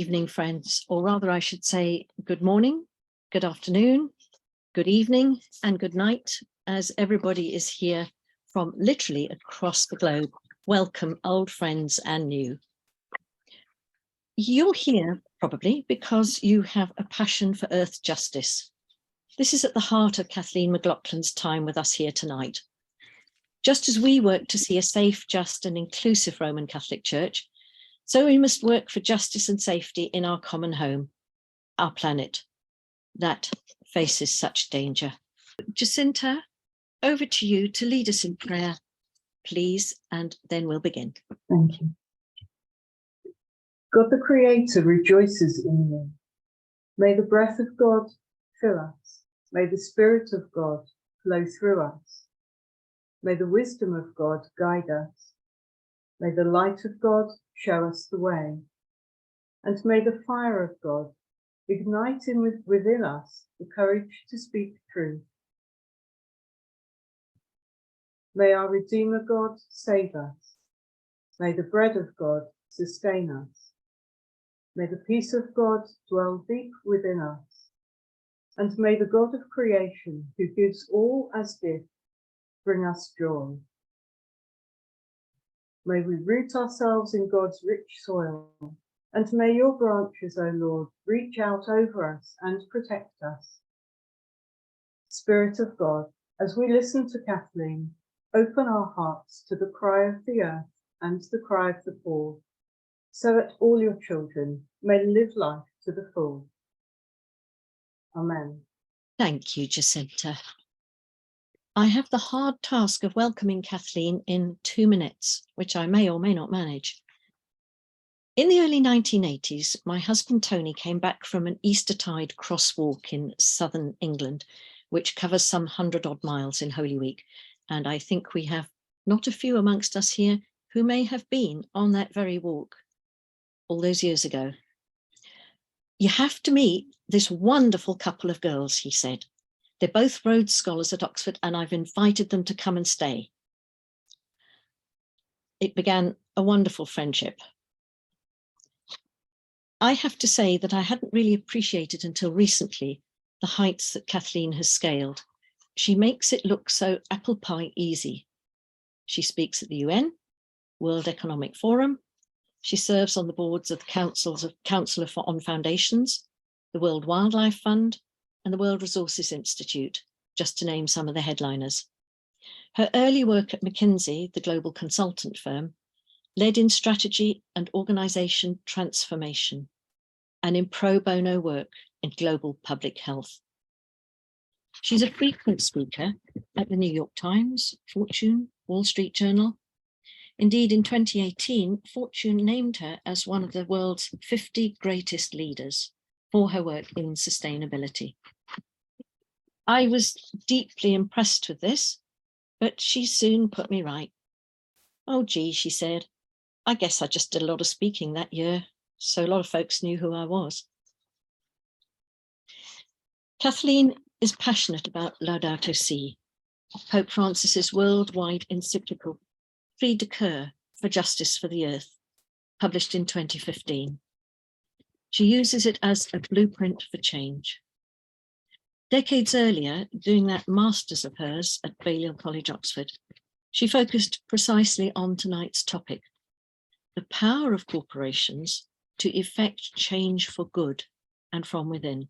Evening, friends, or rather I should say good morning, good afternoon, good evening and good night, as everybody is here from literally across the globe. Welcome, old friends and new. You're here probably because you have a passion for earth justice. This is at the heart of Kathleen McLaughlin's time with us here tonight. Just as we work to see a safe, just and inclusive Roman Catholic Church, so we must work for justice and safety in our common home, our planet, that faces such danger. Jacinta, over to you to lead us in prayer, please, and then we'll begin. Thank you. God the Creator rejoices in you. May the breath of God fill us. May the Spirit of God flow through us. May the wisdom of God guide us. May the light of God show us the way. And may the fire of God ignite within us the courage to speak truth. May our Redeemer God save us. May the bread of God sustain us. May the peace of God dwell deep within us. And may the God of creation, who gives all as gift, bring us joy. May we root ourselves in God's rich soil, and may your branches, O Lord, reach out over us and protect us. Spirit of God, as we listen to Kathleen, open our hearts to the cry of the earth and the cry of the poor, so that all your children may live life to the full. Amen. Thank you, Jacinta. I have the hard task of welcoming Kathleen in 2 minutes, which I may or may not manage. In the early 1980s, my husband Tony came back from an Eastertide crosswalk in southern England, which covers some 100-odd miles in Holy Week. And I think we have not a few amongst us here who may have been on that very walk all those years ago. You have to meet this wonderful couple of girls, he said. They're both Rhodes Scholars at Oxford, and I've invited them to come and stay. It began a wonderful friendship. I have to say that I hadn't really appreciated until recently the heights that Kathleen has scaled. She makes it look so apple pie easy. She speaks at the UN, World Economic Forum. She serves on the boards of the Council on Foundations, the World Wildlife Fund, and the World Resources Institute, just to name some of the headliners. Her early work at McKinsey, the global consultant firm, led in strategy and organisation transformation, and in pro bono work in global public health. She's a frequent speaker at the New York Times, Fortune, Wall Street Journal. Indeed, in 2018, Fortune named her as one of the world's 50 greatest leaders for her work in sustainability. I was deeply impressed with this, but she soon put me right. Oh, gee, she said, I guess I just did a lot of speaking that year, so a lot of folks knew who I was. Kathleen is passionate about Laudato Si, Pope Francis's worldwide encyclical, Cri de Coeur for Justice for the Earth, published in 2015. She uses it as a blueprint for change. Decades earlier, doing that master's of hers at Balliol College, Oxford, she focused precisely on tonight's topic, the power of corporations to effect change for good and from within.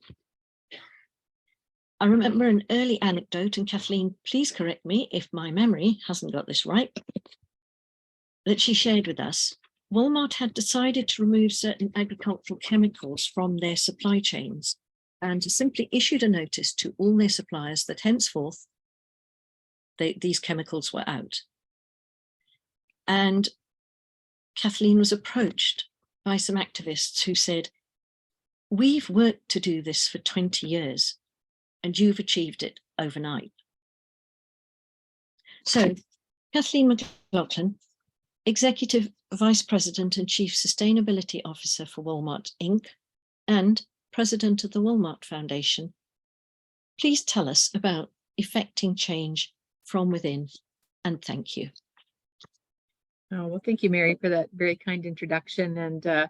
I remember an early anecdote, and Kathleen, please correct me if my memory hasn't got this right, that she shared with us. Walmart had decided to remove certain agricultural chemicals from their supply chains and simply issued a notice to all their suppliers that henceforth these chemicals were out. And Kathleen was approached by some activists who said, we've worked to do this for 20 years and you've achieved it overnight. So Kathleen McLaughlin, Executive Vice President and Chief Sustainability Officer for Walmart Inc. and President of the Walmart Foundation, please tell us about effecting change from within, and thank you. Oh, well, thank you, Mary, for that very kind introduction. And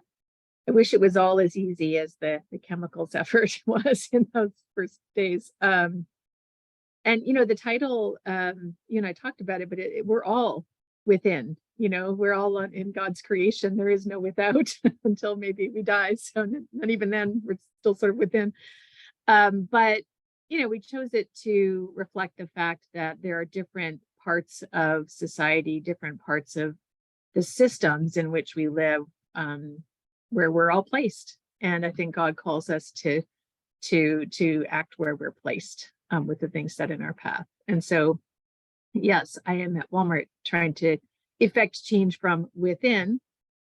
I wish it was all as easy as the chemicals effort was in those first days. And, the title, I talked about it, but we're all within, we're all in God's creation. There is no without until maybe we die. So not even then, we're still sort of within. But, we chose it to reflect the fact that there are different parts of society, different parts of the systems in which we live, where we're all placed. And I think God calls us to act where we're placed, with the things set in our path. And so, yes, I am at Walmart trying to effect change from within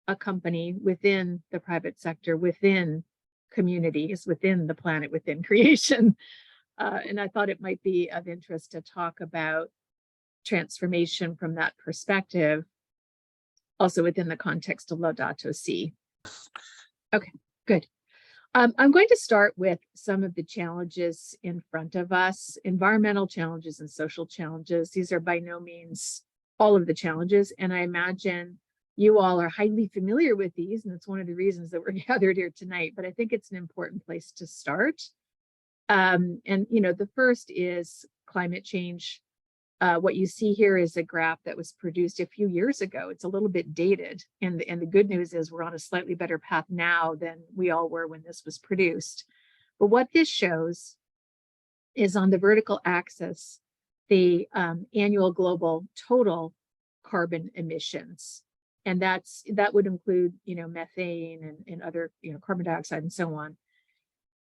a company, within the private sector, within communities, within the planet, within creation. And I thought it might be of interest to talk about transformation from that perspective, also within the context of Laudato Si. Okay, good. I'm going to start with some of the challenges in front of us, environmental challenges and social challenges. These are by no means all of the challenges, and I imagine you all are highly familiar with these, and it's one of the reasons that we're gathered here tonight, but I think it's an important place to start. And, the first is climate change. What you see here is a graph that was produced a few years ago. It's a little bit dated, and the good news is we're on a slightly better path now than we all were when this was produced. But what this shows is on the vertical axis, the annual global total carbon emissions. And that would include, methane and other, carbon dioxide and so on.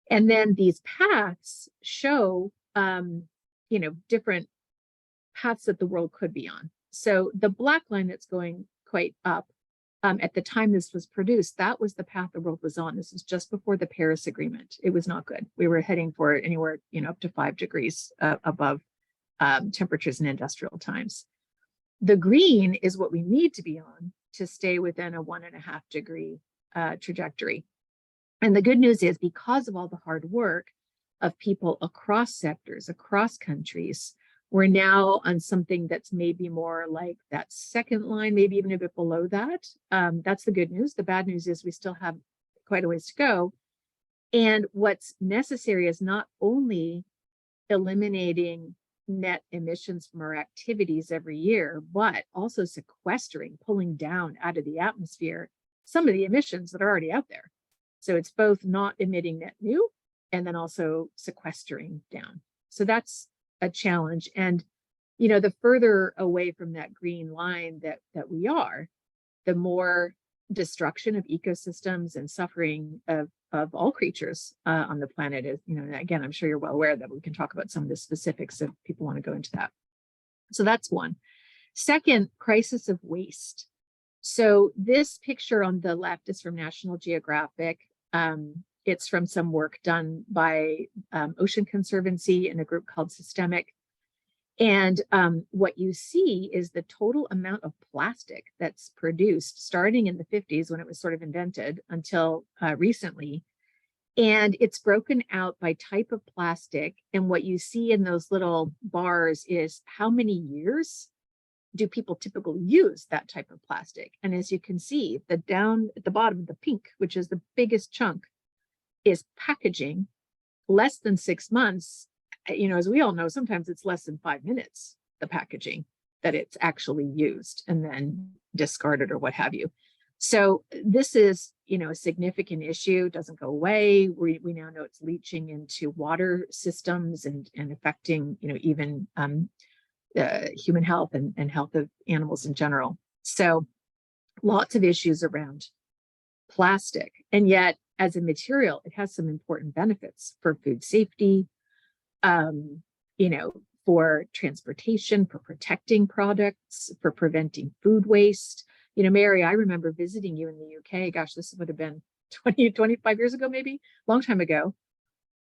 And then these paths show, different paths that the world could be on. So the black line that's going quite up, at the time this was produced, that was the path the world was on. This is just before the Paris Agreement. It was not good. We were heading for anywhere, up to 5 degrees above temperatures in industrial times. The green is what we need to be on to stay within a 1.5 degree trajectory. And the good news is, because of all the hard work of people across sectors, across countries, we're now on something that's maybe more like that second line, maybe even a bit below that. That's the good news. The bad news is we still have quite a ways to go. And what's necessary is not only eliminating net emissions from our activities every year, but also sequestering, pulling down out of the atmosphere some of the emissions that are already out there. So it's both not emitting net new and then also sequestering down. So that's a challenge. And, the further away from that green line that we are, the more destruction of ecosystems and suffering of all creatures on the planet is, again, I'm sure you're well aware that we can talk about some of the specifics if people want to go into that. So that's one. Second, crisis of waste. So this picture on the left is from National Geographic. It's from some work done by Ocean Conservancy and a group called Systemic. And what you see is the total amount of plastic that's produced starting in the 50s when it was sort of invented until recently. And it's broken out by type of plastic. And what you see in those little bars is how many years do people typically use that type of plastic. And as you can see, down at the bottom, the pink, which is the biggest chunk, is packaging. Less than 6 months, as we all know, sometimes it's less than 5 minutes, the packaging that it's actually used and then discarded or what have you. So this is, a significant issue. It doesn't go away. We now know it's leaching into water systems and affecting, even human health and health of animals in general. So lots of issues around plastic. And yet, as a material, it has some important benefits for food safety, for transportation, for protecting products, for preventing food waste. Mary, I remember visiting you in the UK. Gosh, this would have been 25 years ago, maybe, long time ago.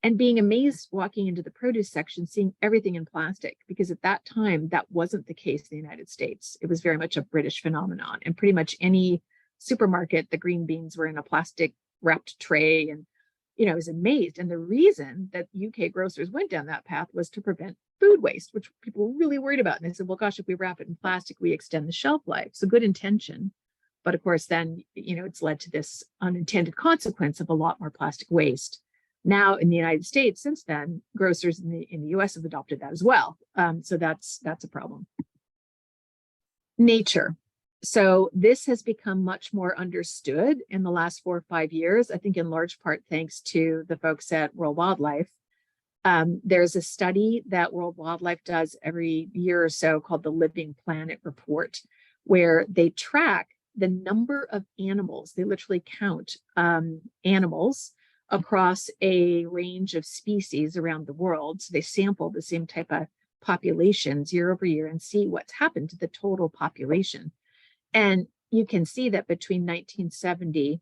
And being amazed walking into the produce section, seeing everything in plastic, because at that time, that wasn't the case in the United States. It was very much a British phenomenon. And pretty much any supermarket, the green beans were in a plastic wrapped tray. And, I was amazed. And the reason that UK grocers went down that path was to prevent food waste, which people were really worried about. And they said, well, gosh, if we wrap it in plastic, we extend the shelf life. So good intention, But of course, then, it's led to this unintended consequence of a lot more plastic waste. Now in the United States, since then, grocers in the US have adopted that as well. So that's a problem. Nature. So this has become much more understood in the last 4 or 5 years, I think in large part thanks to the folks at World Wildlife. There's a study that World Wildlife does every year or so called the Living Planet Report, where they track the number of animals. They literally count animals across a range of species around the world. So they sample the same type of populations year over year and see what's happened to the total population. And you can see that between 1970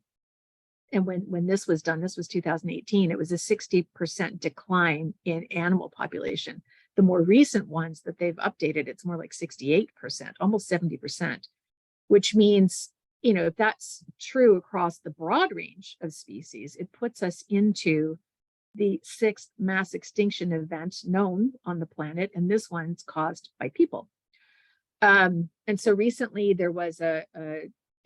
and when this was done, this was 2018, it was a 60% decline in animal population. The more recent ones that they've updated, it's more like 68%, almost 70%, which means, if that's true across the broad range of species, it puts us into the 6th mass extinction event known on the planet, and this one's caused by people. And so recently there was a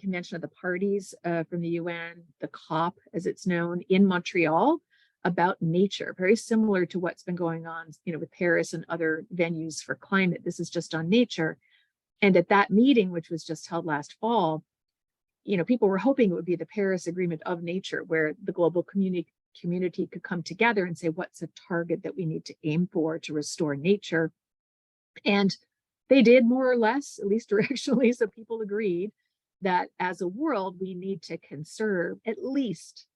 Convention of the Parties from the UN, the COP as it's known, in Montreal about nature, very similar to what's been going on, with Paris and other venues for climate. This is just on nature. And at that meeting, which was just held last fall, people were hoping it would be the Paris Agreement of Nature, where the global community could come together and say, what's a target that we need to aim for to restore nature? And they did, more or less, at least directionally. So people agreed that as a world, we need to conserve at least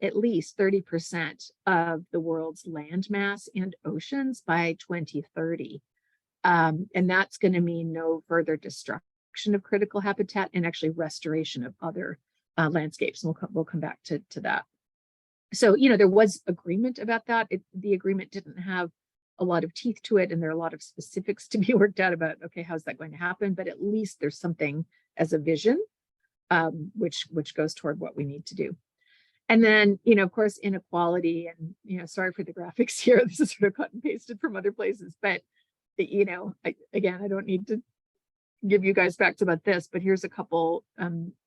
30% of the world's land mass and oceans by 2030. And that's going to mean no further destruction of critical habitat and actually restoration of other landscapes. And we'll come back to that. So, there was agreement about that. The agreement didn't have a lot of teeth to it, and there are a lot of specifics to be worked out about, okay, how's that going to happen? But at least there's something as a vision, which goes toward what we need to do. And then, of course, inequality, and, sorry for the graphics here. This is sort of cut and pasted from other places, but, I don't need to give you guys facts about this, but here's a couple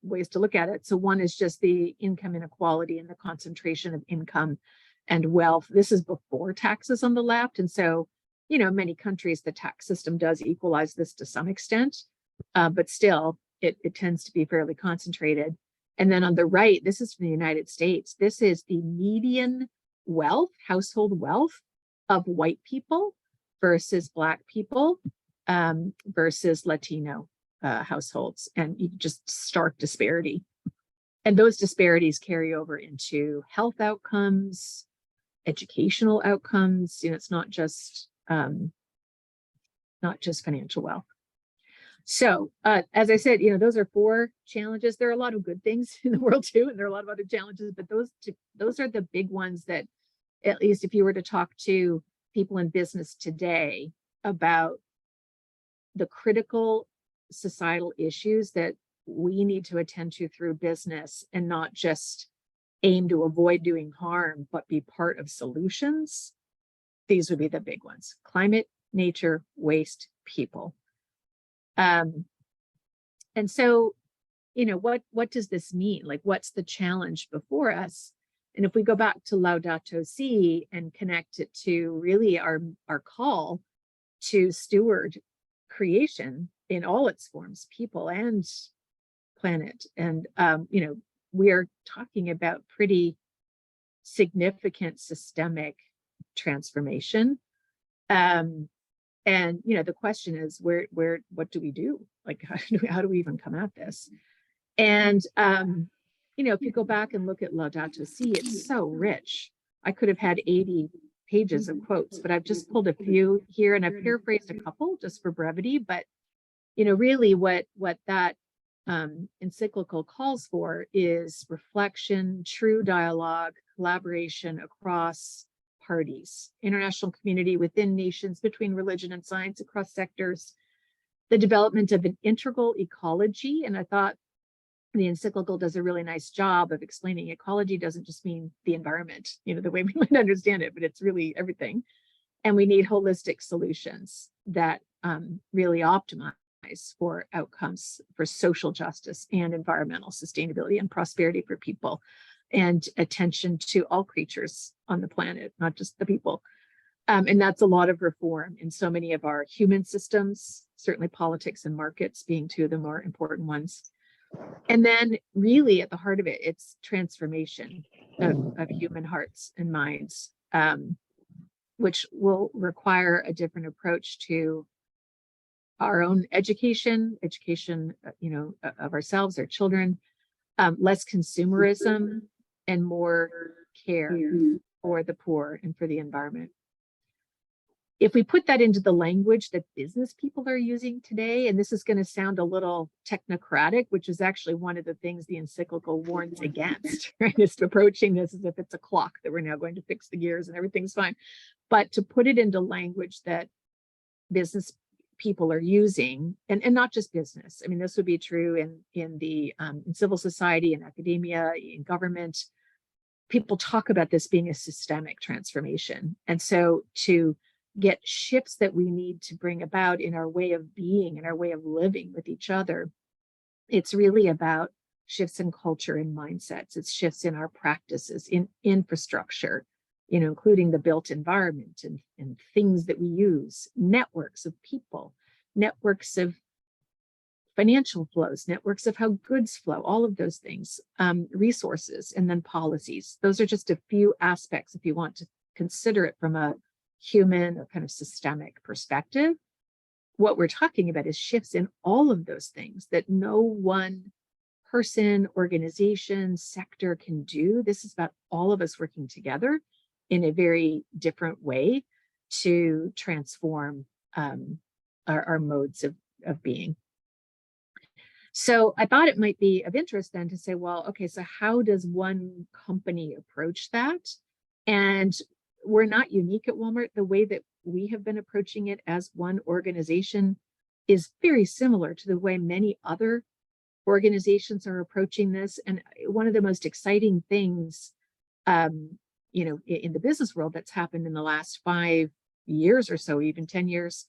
ways to look at it. So one is just the income inequality and the concentration of income and wealth. This is before taxes on the left. And so, many countries, the tax system does equalize this to some extent, but still it tends to be fairly concentrated. And then on the right, this is from the United States. This is the median wealth, household wealth of white people versus Black people versus Latino households, and just stark disparity. And those disparities carry over into health outcomes, educational outcomes. It's not just financial wealth. So as I said, those are 4 challenges. There are a lot of good things in the world too, and there are a lot of other challenges, but those are the big ones that, at least if you were to talk to people in business today about the critical societal issues that we need to attend to through business, and not just aim to avoid doing harm, but be part of solutions, these would be the big ones: climate, nature, waste, people. And so, what does this mean? Like, what's the challenge before us? And if we go back to Laudato Si and connect it to really our call to steward creation in all its forms, people and planet. And, we are talking about pretty significant systemic transformation. And, the question is, what do we do? Like, how do we even come at this? And, if you go back and look at Laudato Si, it's so rich. I could have had 80 pages of quotes, but I've just pulled a few here, and I've paraphrased a couple just for brevity. But really what that encyclical calls for is reflection, true dialogue, collaboration across parties, international community, within nations, between religion and science, across sectors, the development of an integral ecology. And I thought the encyclical does a really nice job of explaining ecology doesn't just mean the environment, the way we might understand it, but it's really everything. And we need holistic solutions that really optimize for outcomes for social justice and environmental sustainability and prosperity for people, and attention to all creatures on the planet, not just the people. And that's a lot of reform in so many of our human systems, certainly politics and markets being two of the more important ones. And then really at the heart of it, it's transformation of human hearts and minds, which will require a different approach to our own education, of ourselves, our children, less consumerism and more care for the poor and for the environment. If we put that into the language that business people are using today, and this is going to sound a little technocratic, which is actually one of the things the encyclical warns against, right? Is approaching this as if it's a clock that we're now going to fix the gears and everything's fine. But to put it into language that business people are using, and not just business. I mean, this would be true in civil society, in academia, in government. People talk about this being a systemic transformation. And so to get shifts that we need to bring about in our way of being and our way of living with each other, it's really about shifts in culture and mindsets. It's shifts in our practices, in infrastructure, including the built environment and things that we use, networks of people, networks of financial flows, networks of how goods flow, all of those things, resources, and then policies. Those are just a few aspects if you want to consider it from a human or kind of systemic perspective. What we're talking about is shifts in all of those things that no one person, organization, sector can do. This is about all of us working together in a very different way to transform our modes of being. So I thought it might be of interest then to say, well, okay, so how does one company approach that? And we're not unique at Walmart. The way that we have been approaching it as one organization is very similar to the way many other organizations are approaching this. And one of the most exciting things, in the business world that's happened in the last 5 years or so, even 10 years,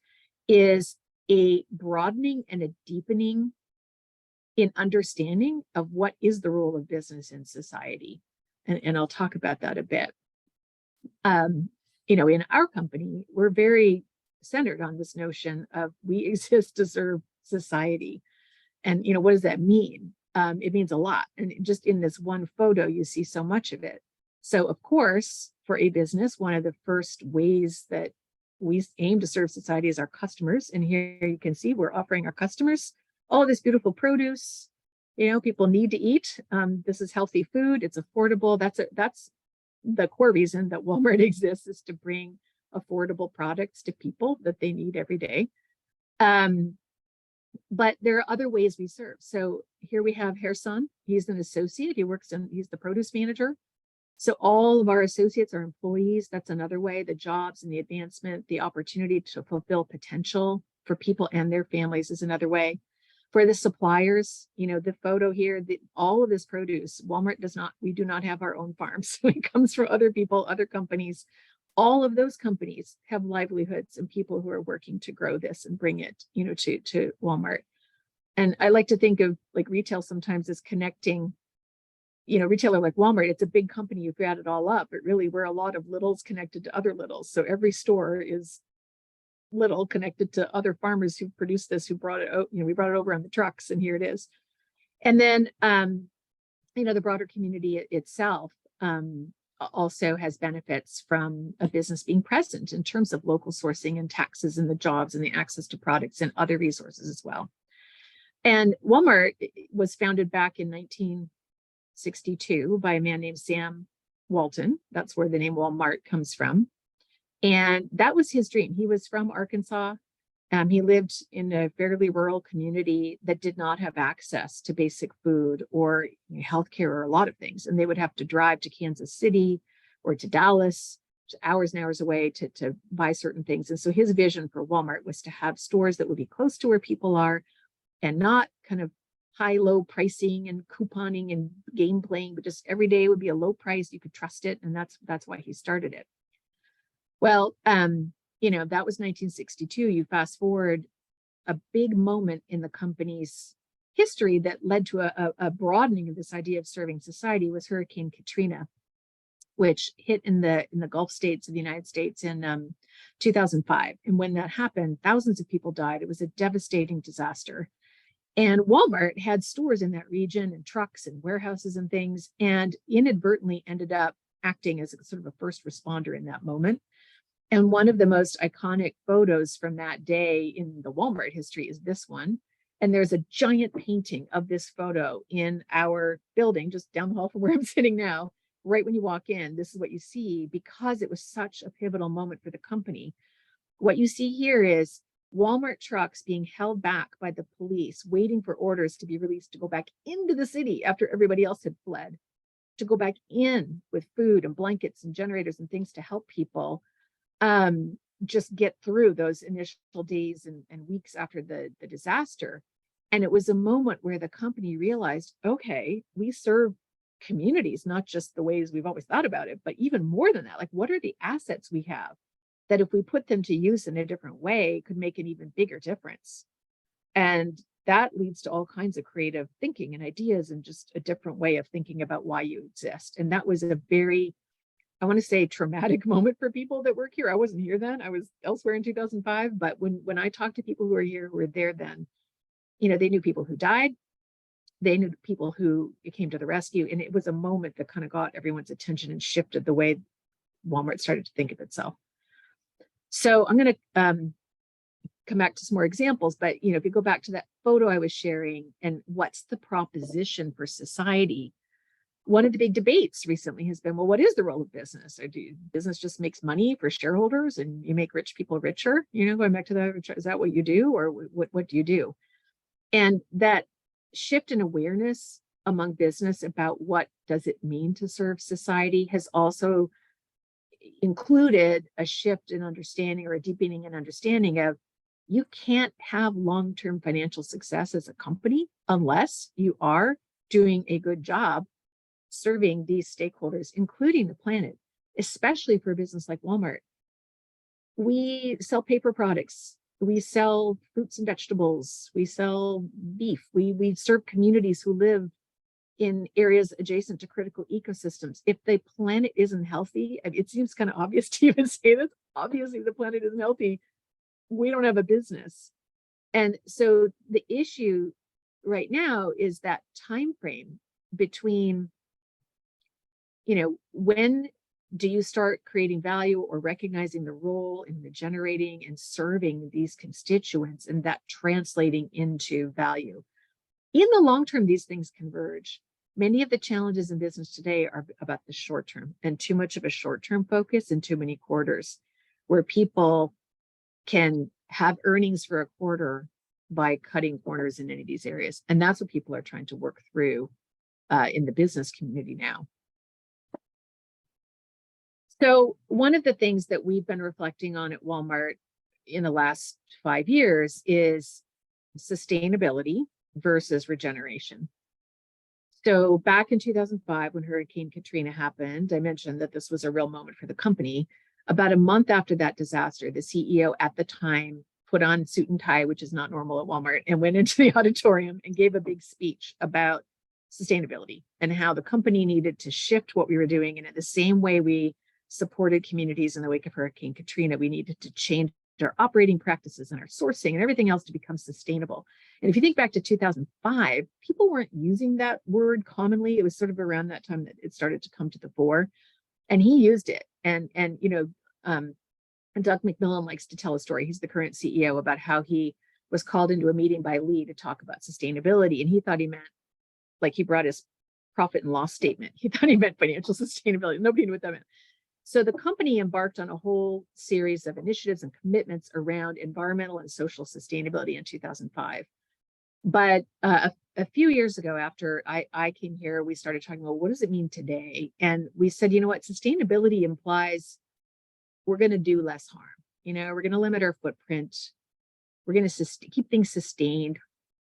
is a broadening and a deepening in understanding of what is the role of business in society. And I'll talk about that a bit. In our company, we're very centered on this notion of we exist to serve society. And, what does that mean? It means a lot. And just in this one photo, you see so much of it. So, of course, for a business, one of the first ways that we aim to serve society is our customers. And here you can see we're offering our customers all this beautiful produce. People need to eat. This is healthy food. It's affordable. That's the core reason that Walmart exists, is to bring affordable products to people that they need every day. But there are other ways we serve. So here we have Herson. He's an associate. He's the produce manager. So all of our associates are employees. That's another way. The jobs and the advancement, the opportunity to fulfill potential for people and their families is another way. For the suppliers, the photo here, all of this produce, Walmart we do not have our own farms. It comes from other people, other companies. All of those companies have livelihoods and people who are working to grow this and bring it, to Walmart. And I like to think of like retail sometimes as connecting, retailer like Walmart, it's a big company, you've got it all up, but really we're a lot of littles connected to other littles. So every store is little connected to other farmers who produced this, who brought it out, we brought it over on the trucks, and here it is. And then, the broader community itself also has benefits from a business being present in terms of local sourcing and taxes and the jobs and the access to products and other resources as well. And Walmart was founded back in 1962 by a man named Sam Walton. That's where the name Walmart comes from. And that was his dream. He was from Arkansas. He lived in a fairly rural community that did not have access to basic food or healthcare or a lot of things. And they would have to drive to Kansas City or to Dallas, hours and hours away to buy certain things. And so his vision for Walmart was to have stores that would be close to where people are and not kind of high-low pricing and couponing and game playing, but just every day would be a low price. You could trust it. And that's why he started it. Well, that was 1962. You fast forward a big moment in the company's history that led to a broadening of this idea of serving society was Hurricane Katrina, which hit in the Gulf states of the United States in 2005. And when that happened, thousands of people died. It was a devastating disaster. And Walmart had stores in that region and trucks and warehouses and things, and inadvertently ended up acting as a sort of a first responder in that moment. And one of the most iconic photos from that day in the Walmart history is this one. And there's a giant painting of this photo in our building, just down the hall from where I'm sitting now. Right when you walk in, this is what you see, because it was such a pivotal moment for the company. What you see here is Walmart trucks being held back by the police, waiting for orders to be released to go back into the city after everybody else had fled, to go back in with food and blankets and generators and things to help people just get through those initial days and weeks after the disaster. And it was a moment where the company realized, okay, we serve communities, not just the ways we've always thought about it, but even more than that. Like, what are the assets we have that if we put them to use in a different way could make an even bigger difference? And that leads to all kinds of creative thinking and ideas and just a different way of thinking about why you exist. And that was a very, I want to say, traumatic moment for people that work here. I wasn't here then. I was elsewhere in 2005. But when I talked to people who are here, who were there then, you know, they knew people who died. They knew people who came to the rescue. And it was a moment that kind of got everyone's attention and shifted the way Walmart started to think of itself. So I'm going to come back to some more examples. But, you know, if you go back to that photo I was sharing and what's the proposition for society, one of the big debates recently has been, well, what is the role of business? Or business just makes money for shareholders and you make rich people richer? You know, going back to that, is that what you do, or what do you do? And that shift in awareness among business about what does it mean to serve society has also included a shift in understanding, or a deepening in understanding of, you can't have long-term financial success as a company unless you are doing a good job serving these stakeholders, including the planet, especially for a business like Walmart. We sell paper products. We sell fruits and vegetables. We sell beef. We serve communities who live in areas adjacent to critical ecosystems. If the planet isn't healthy, it seems kind of obvious to even say this, obviously the planet isn't healthy, we don't have a business. And so the issue right now is that time frame between, you know, when do you start creating value or recognizing the role in regenerating and serving these constituents, and that translating into value? In the long term, these things converge. Many of the challenges in business today are about the short term, and too much of a short-term focus and too many quarters, where people can have earnings for a quarter by cutting corners in any of these areas. And that's what people are trying to work through in the business community now. So one of the things that we've been reflecting on at Walmart in the last 5 years is sustainability versus regeneration. So back in 2005, when Hurricane Katrina happened, I mentioned that this was a real moment for the company. About a month after that disaster, the CEO at the time put on suit and tie, which is not normal at Walmart, and went into the auditorium and gave a big speech about sustainability and how the company needed to shift what we were doing. And in the same way we supported communities in the wake of Hurricane Katrina, we needed to change our operating practices and our sourcing and everything else to become sustainable. And if you think back to 2005, people weren't using that word commonly. It was sort of around that time that it started to come to the fore, and he used it. And you know, Doug McLaughlin likes to tell a story. He's the current CEO, about how he was called into a meeting by Lee to talk about sustainability, and he thought he meant, like, he brought his profit and loss statement. He thought he meant financial sustainability. Nobody knew what that meant. So the company embarked on a whole series of initiatives and commitments around environmental and social sustainability in 2005. But a few years ago, after I came here, we started talking about, what does it mean today? And we said, you know what, sustainability implies we're going to do less harm. You know, we're going to limit our footprint. We're going to keep things sustained.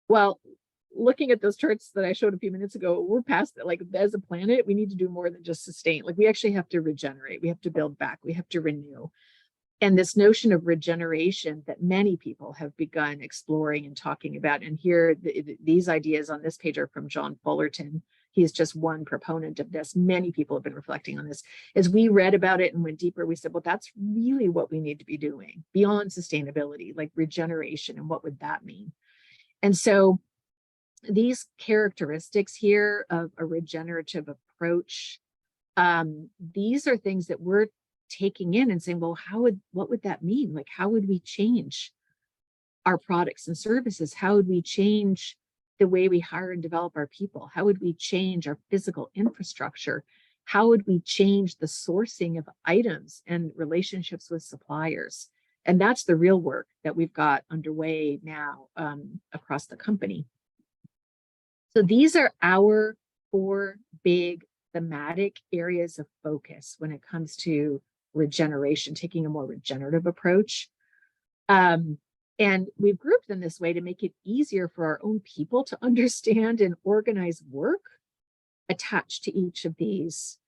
Well, looking at those charts that I showed a few minutes ago, we're past that. Like, as a planet, we need to do more than just sustain. Like, we actually have to regenerate. We have to build back. We have to renew. And this notion of regeneration that many people have begun exploring and talking about. And here, these ideas on this page are from John Fullerton. He's just one proponent of this. Many people have been reflecting on this. As we read about it and went deeper, we said, well, that's really what we need to be doing beyond sustainability, like regeneration, and what would that mean? And so these characteristics here of a regenerative approach, these are things that we're taking in and saying, well, what would that mean? Like, how would we change our products and services? How would we change the way we hire and develop our people? How would we change our physical infrastructure? How would we change the sourcing of items and relationships with suppliers? And that's the real work that we've got underway now across the company. So these are our 4 big thematic areas of focus when it comes to regeneration, taking a more regenerative approach. And we've grouped them this way to make it easier for our own people to understand and organize work attached to each of these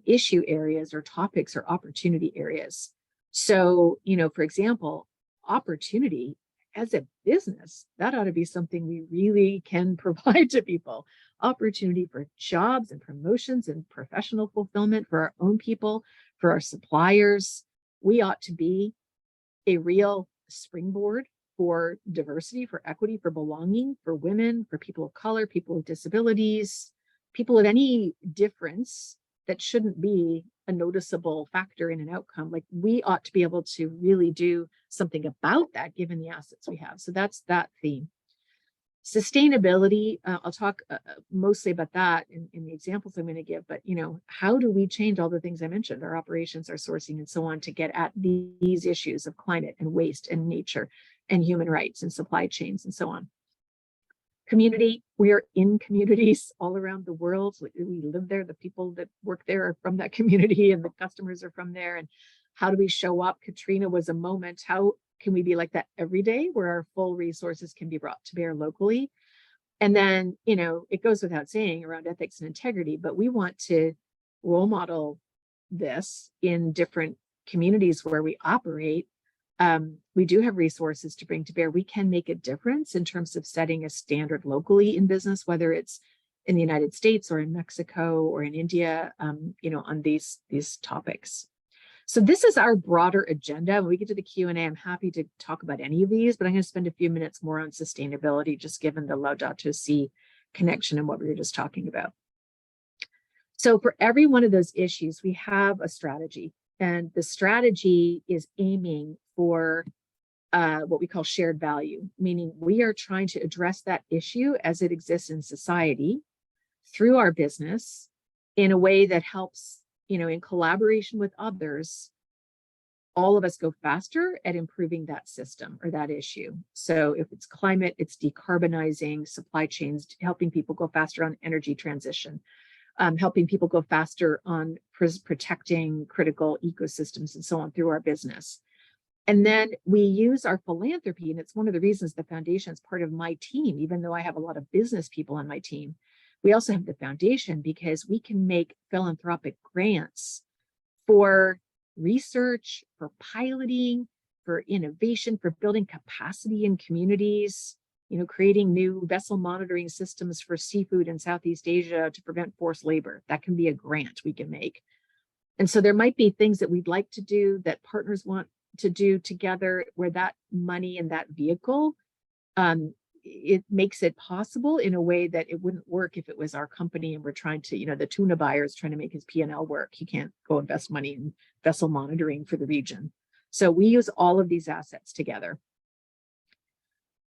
issue areas or topics or opportunity areas. So, for example, opportunity as a business, that ought to be something we really can provide to people. Opportunity for jobs and promotions and professional fulfillment for our own people, for our suppliers. We ought to be a real springboard for diversity, for equity, for belonging, for women, for people of color, people with disabilities, people of any difference that shouldn't be a noticeable factor in an outcome. Like, we ought to be able to really do something about that given the assets we have. So that's that theme. Sustainability, I'll talk mostly about that in the examples I'm going to give, but how do we change all the things I mentioned, our operations, our sourcing, and so on, to get at these issues of climate and waste and nature and human rights and supply chains and so on. Community, we are in communities all around the world. We live there. The people that work there are from that community, and the customers are from there. And how do we show up? Katrina was a moment. How can we be like that every day, where our full resources can be brought to bear locally? And then, it goes without saying around ethics and integrity, but we want to role model this in different communities where we operate. We do have resources to bring to bear. We can make a difference in terms of setting a standard locally in business, whether it's in the United States or in Mexico or in India, on these topics. So this is our broader agenda. When we get to the Q&A, I'm happy to talk about any of these, but I'm going to spend a few minutes more on sustainability, just given the Laudato Si connection and what we were just talking about. So for every one of those issues, we have a strategy, and the strategy is aiming for what we call shared value, meaning we are trying to address that issue as it exists in society through our business in a way that helps, in collaboration with others, all of us go faster at improving that system or that issue. So if it's climate, it's decarbonizing supply chains, helping people go faster on energy transition, helping people go faster on protecting critical ecosystems and so on through our business. And then we use our philanthropy, and it's one of the reasons the foundation is part of my team, even though I have a lot of business people on my team. We also have the foundation because we can make philanthropic grants for research, for piloting, for innovation, for building capacity in communities, creating new vessel monitoring systems for seafood in Southeast Asia to prevent forced labor. That can be a grant we can make. And so there might be things that we'd like to do that partners want to do together, where that money and that vehicle, it makes it possible in a way that it wouldn't work if it was our company and we're trying to, the tuna buyer is trying to make his P&L work. He can't go invest money in vessel monitoring for the region. So we use all of these assets together.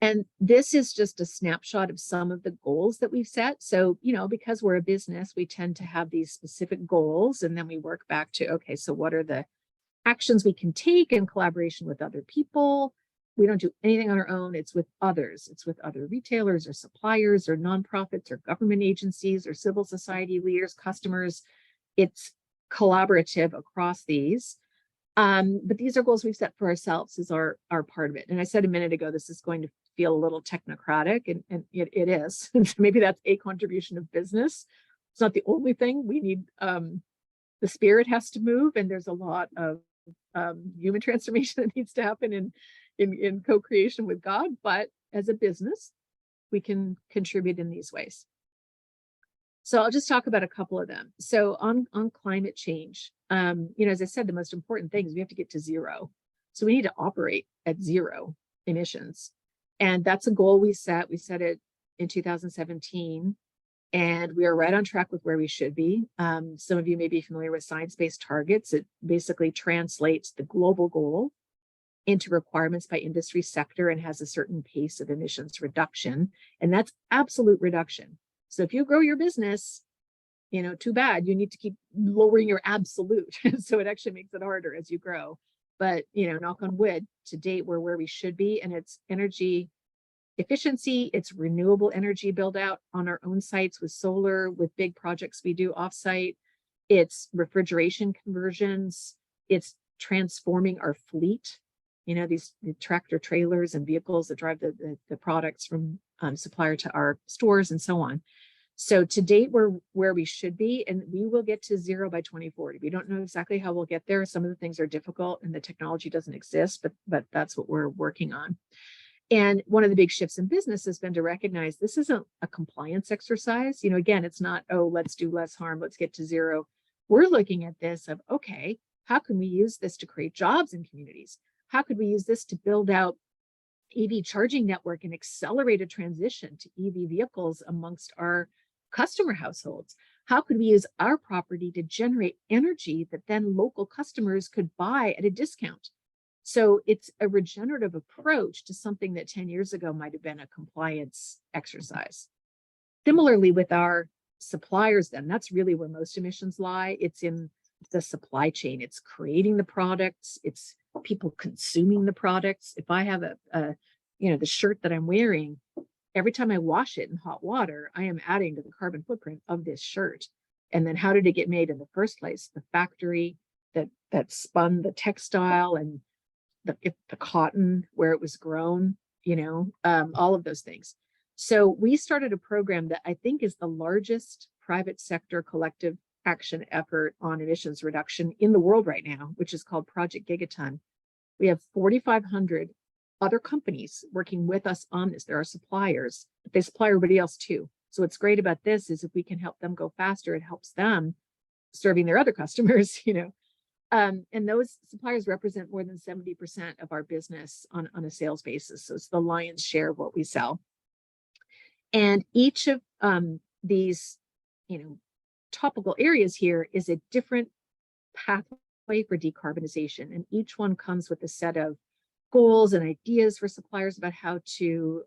And this is just a snapshot of some of the goals that we've set. So, because we're a business, we tend to have these specific goals, and then we work back to, okay, so what are the actions we can take in collaboration with other people? We don't do anything on our own. It's with others. It's with other retailers or suppliers or nonprofits or government agencies or civil society leaders, customers. It's collaborative across these. But these are goals we've set for ourselves as our part of it. And I said a minute ago, this is going to feel a little technocratic, and it is. Maybe that's a contribution of business. It's not the only thing. We need, the spirit has to move, and there's a lot of human transformation that needs to happen in co-creation with God, but as a business, we can contribute in these ways. So I'll just talk about a couple of them. So on climate change, as I said, the most important thing is we have to get to zero. So we need to operate at zero emissions. And that's a goal we set. We set it in 2017, and we are right on track with where we should be. Some of you may be familiar with science-based targets. It basically translates the global goal into requirements by industry sector and has a certain pace of emissions reduction. And that's absolute reduction. So if you grow your business, too bad, you need to keep lowering your absolute. So it actually makes it harder as you grow. But, knock on wood, to date, we're where we should be. And it's energy efficiency, it's renewable energy build out on our own sites with solar, with big projects we do offsite. It's refrigeration conversions. It's transforming our fleet. These tractor trailers and vehicles that drive the products from supplier to our stores and so on. So to date, we're where we should be, and we will get to zero by 2040. We don't know exactly how we'll get there. Some of the things are difficult and the technology doesn't exist, but that's what we're working on. And one of the big shifts in business has been to recognize this isn't a compliance exercise. Again, it's not, oh, let's do less harm, let's get to zero. We're looking at this of, okay, how can we use this to create jobs in communities? How could we use this to build out EV charging network and accelerate a transition to EV vehicles amongst our customer households? How could we use our property to generate energy that then local customers could buy at a discount? So it's a regenerative approach to something that 10 years ago might have been a compliance exercise. Similarly with our suppliers, then that's really where most emissions lie. It's in the supply chain. It's creating the products. It's people consuming the products. If I have the shirt that I'm wearing, every time I wash it in hot water, I am adding to the carbon footprint of this shirt. And then how did it get made in the first place? The factory that spun the textile and the cotton where it was grown, all of those things. So we started a program that I think is the largest private sector collective action effort on emissions reduction in the world right now, which is called Project Gigaton. We have 4,500 other companies working with us on this. There are suppliers, but they supply everybody else too. So what's great about this is if we can help them go faster, it helps them serving their other customers, and those suppliers represent more than 70% of our business on a sales basis. So it's the lion's share of what we sell. And each of these, topical areas here is a different pathway for decarbonization. And each one comes with a set of goals and ideas for suppliers about how to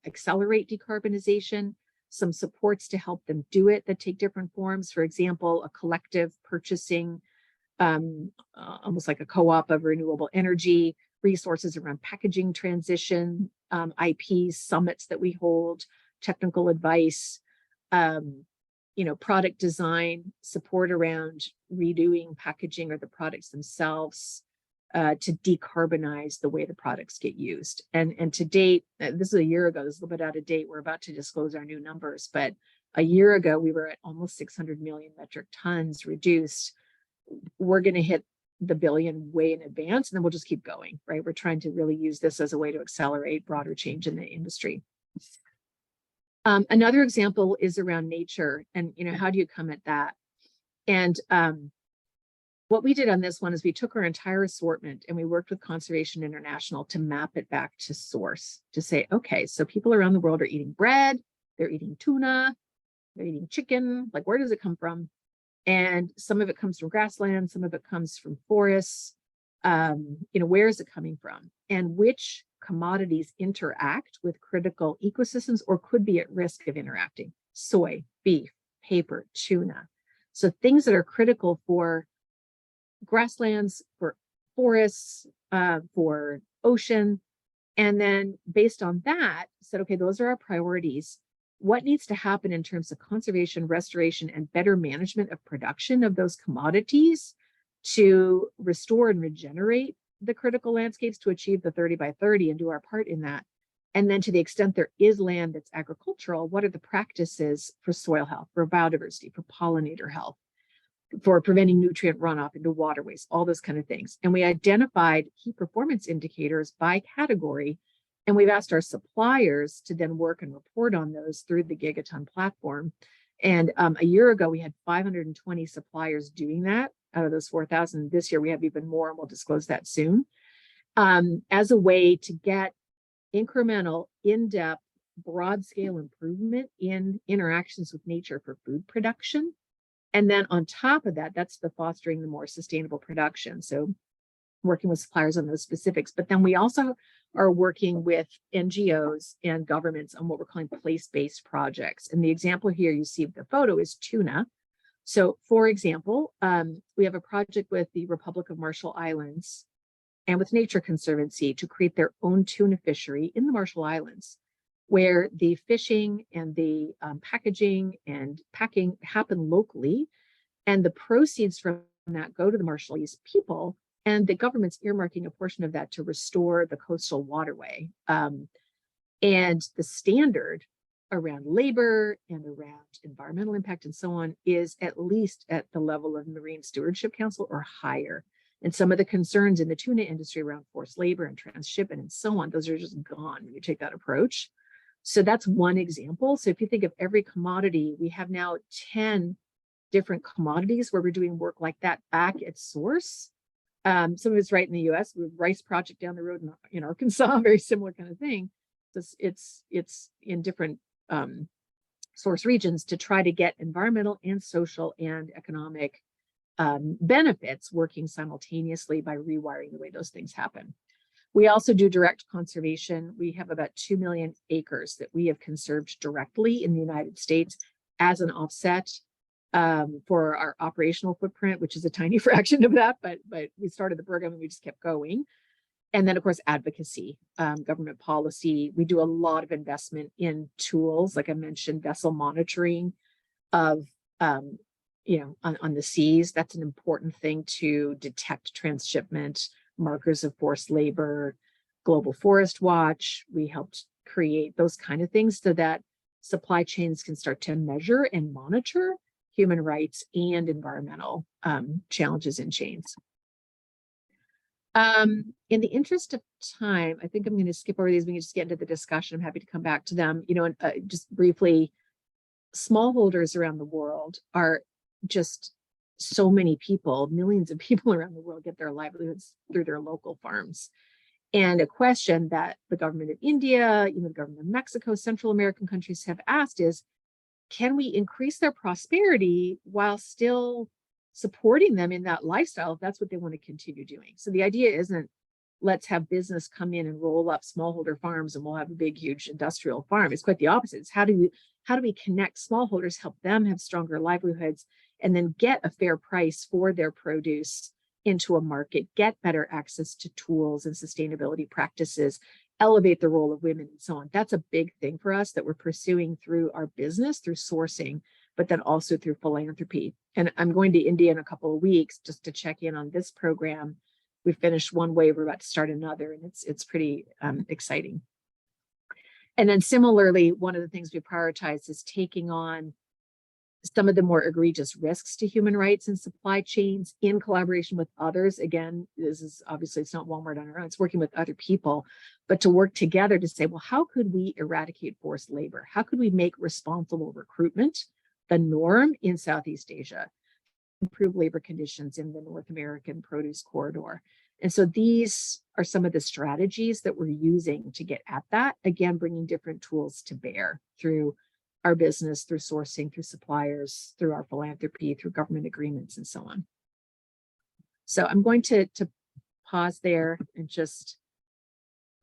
accelerate decarbonization, some supports to help them do it that take different forms. For example, a collective purchasing, almost like a co-op of renewable energy, resources around packaging transition, IP summits that we hold, technical advice, product design, support around redoing packaging or the products themselves to decarbonize the way the products get used. And to date, this is a year ago, this is a little bit out of date. We're about to disclose our new numbers, but a year ago, we were at almost 600 million metric tons reduced. We're going to hit the billion way in advance, and then we'll just keep going, right? We're trying to really use this as a way to accelerate broader change in the industry. Another example is around nature and, how do you come at that? And what we did on this one is we took our entire assortment and we worked with Conservation International to map it back to source, to say, okay, so people around the world are eating bread, they're eating tuna, they're eating chicken, like where does it come from? And some of it comes from grassland, some of it comes from forests. Where is it coming from? And which commodities interact with critical ecosystems or could be at risk of interacting? Soy, beef, paper, tuna. So things that are critical for grasslands, for forests, for ocean. And then based on that, said, okay, those are our priorities. What needs to happen in terms of conservation, restoration, and better management of production of those commodities to restore and regenerate the critical landscapes to achieve the 30 by 30 and do our part in that? And then to the extent there is land that's agricultural, what are the practices for soil health, for biodiversity, for pollinator health? for preventing nutrient runoff into waterways, all those kind of things. And we identified key performance indicators by category. And we've asked our suppliers to then work and report on those through the Gigaton platform. And a year ago, we had 520 suppliers doing that out of those 4,000. This year, we have even more, and we'll disclose that soon, as a way to get incremental, in-depth, broad-scale improvement in interactions with nature for food production. And then on top of that, that's the fostering the more sustainable production. So working with suppliers on those specifics. But then we also are working with NGOs and governments on what we're calling place-based projects. And the example here you see the photo is tuna. So for example, we have a project with the Republic of Marshall Islands and with Nature Conservancy to create their own tuna fishery in the Marshall Islands, where the fishing and the packaging and packing happen locally. And the proceeds from that go to the Marshallese people, and the government's earmarking a portion of that to restore the coastal waterway. And the standard around labor and around environmental impact and so on is at least at the level of Marine Stewardship Council or higher. And some of the concerns in the tuna industry around forced labor and transshipment and so on, those are just gone when you take that approach. So that's one example. So if you think of every commodity, we have now 10 different commodities where we're doing work like that back at source. Some of it's right in the US, we have rice project down the road in Arkansas, very similar kind of thing. It's in different source regions to try to get environmental and social and economic benefits working simultaneously by rewiring the way those things happen. We also do direct conservation. We have about 2 million acres that we have conserved directly in the United States as an offset for our operational footprint, which is a tiny fraction of that, but we started the program and we just kept going. And then of course, advocacy, government policy. We do a lot of investment in tools, like I mentioned, vessel monitoring of, on the seas. That's an important thing to detect transshipment, markers of forced labor, Global Forest Watch. We helped create those kind of things so that supply chains can start to measure and monitor human rights and environmental challenges in chains. In the interest of time, I think I'm going to skip over these. We can just get into the discussion. I'm happy to come back to them. And just briefly, smallholders around the world are just so many people, millions of people around the world get their livelihoods through their local farms. And a question that the government of India, the government of Mexico, Central American countries have asked is, can we increase their prosperity while still supporting them in that lifestyle if that's what they want to continue doing? So the idea isn't let's have business come in and roll up smallholder farms and we'll have a big, huge industrial farm. It's quite the opposite. It's how do we connect smallholders, help them have stronger livelihoods, and then get a fair price for their produce into a market, get better access to tools and sustainability practices, elevate the role of women and so on. That's a big thing for us that we're pursuing through our business, through sourcing, but then also through philanthropy. And I'm going to India in a couple of weeks just to check in on this program. We finished one wave, we're about to start another, and it's pretty exciting. And then similarly, one of the things we prioritize is taking on some of the more egregious risks to human rights and supply chains in collaboration with others. Again, this is obviously, it's not Walmart on our own, it's working with other people, but to work together to say, well, how could we eradicate forced labor? How could we make responsible recruitment the norm in Southeast Asia, improve labor conditions in the North American produce corridor? And so these are some of the strategies that we're using to get at that, again, bringing different tools to bear through our business, through sourcing, through suppliers, through our philanthropy, through government agreements, and so on. So I'm going to pause there and just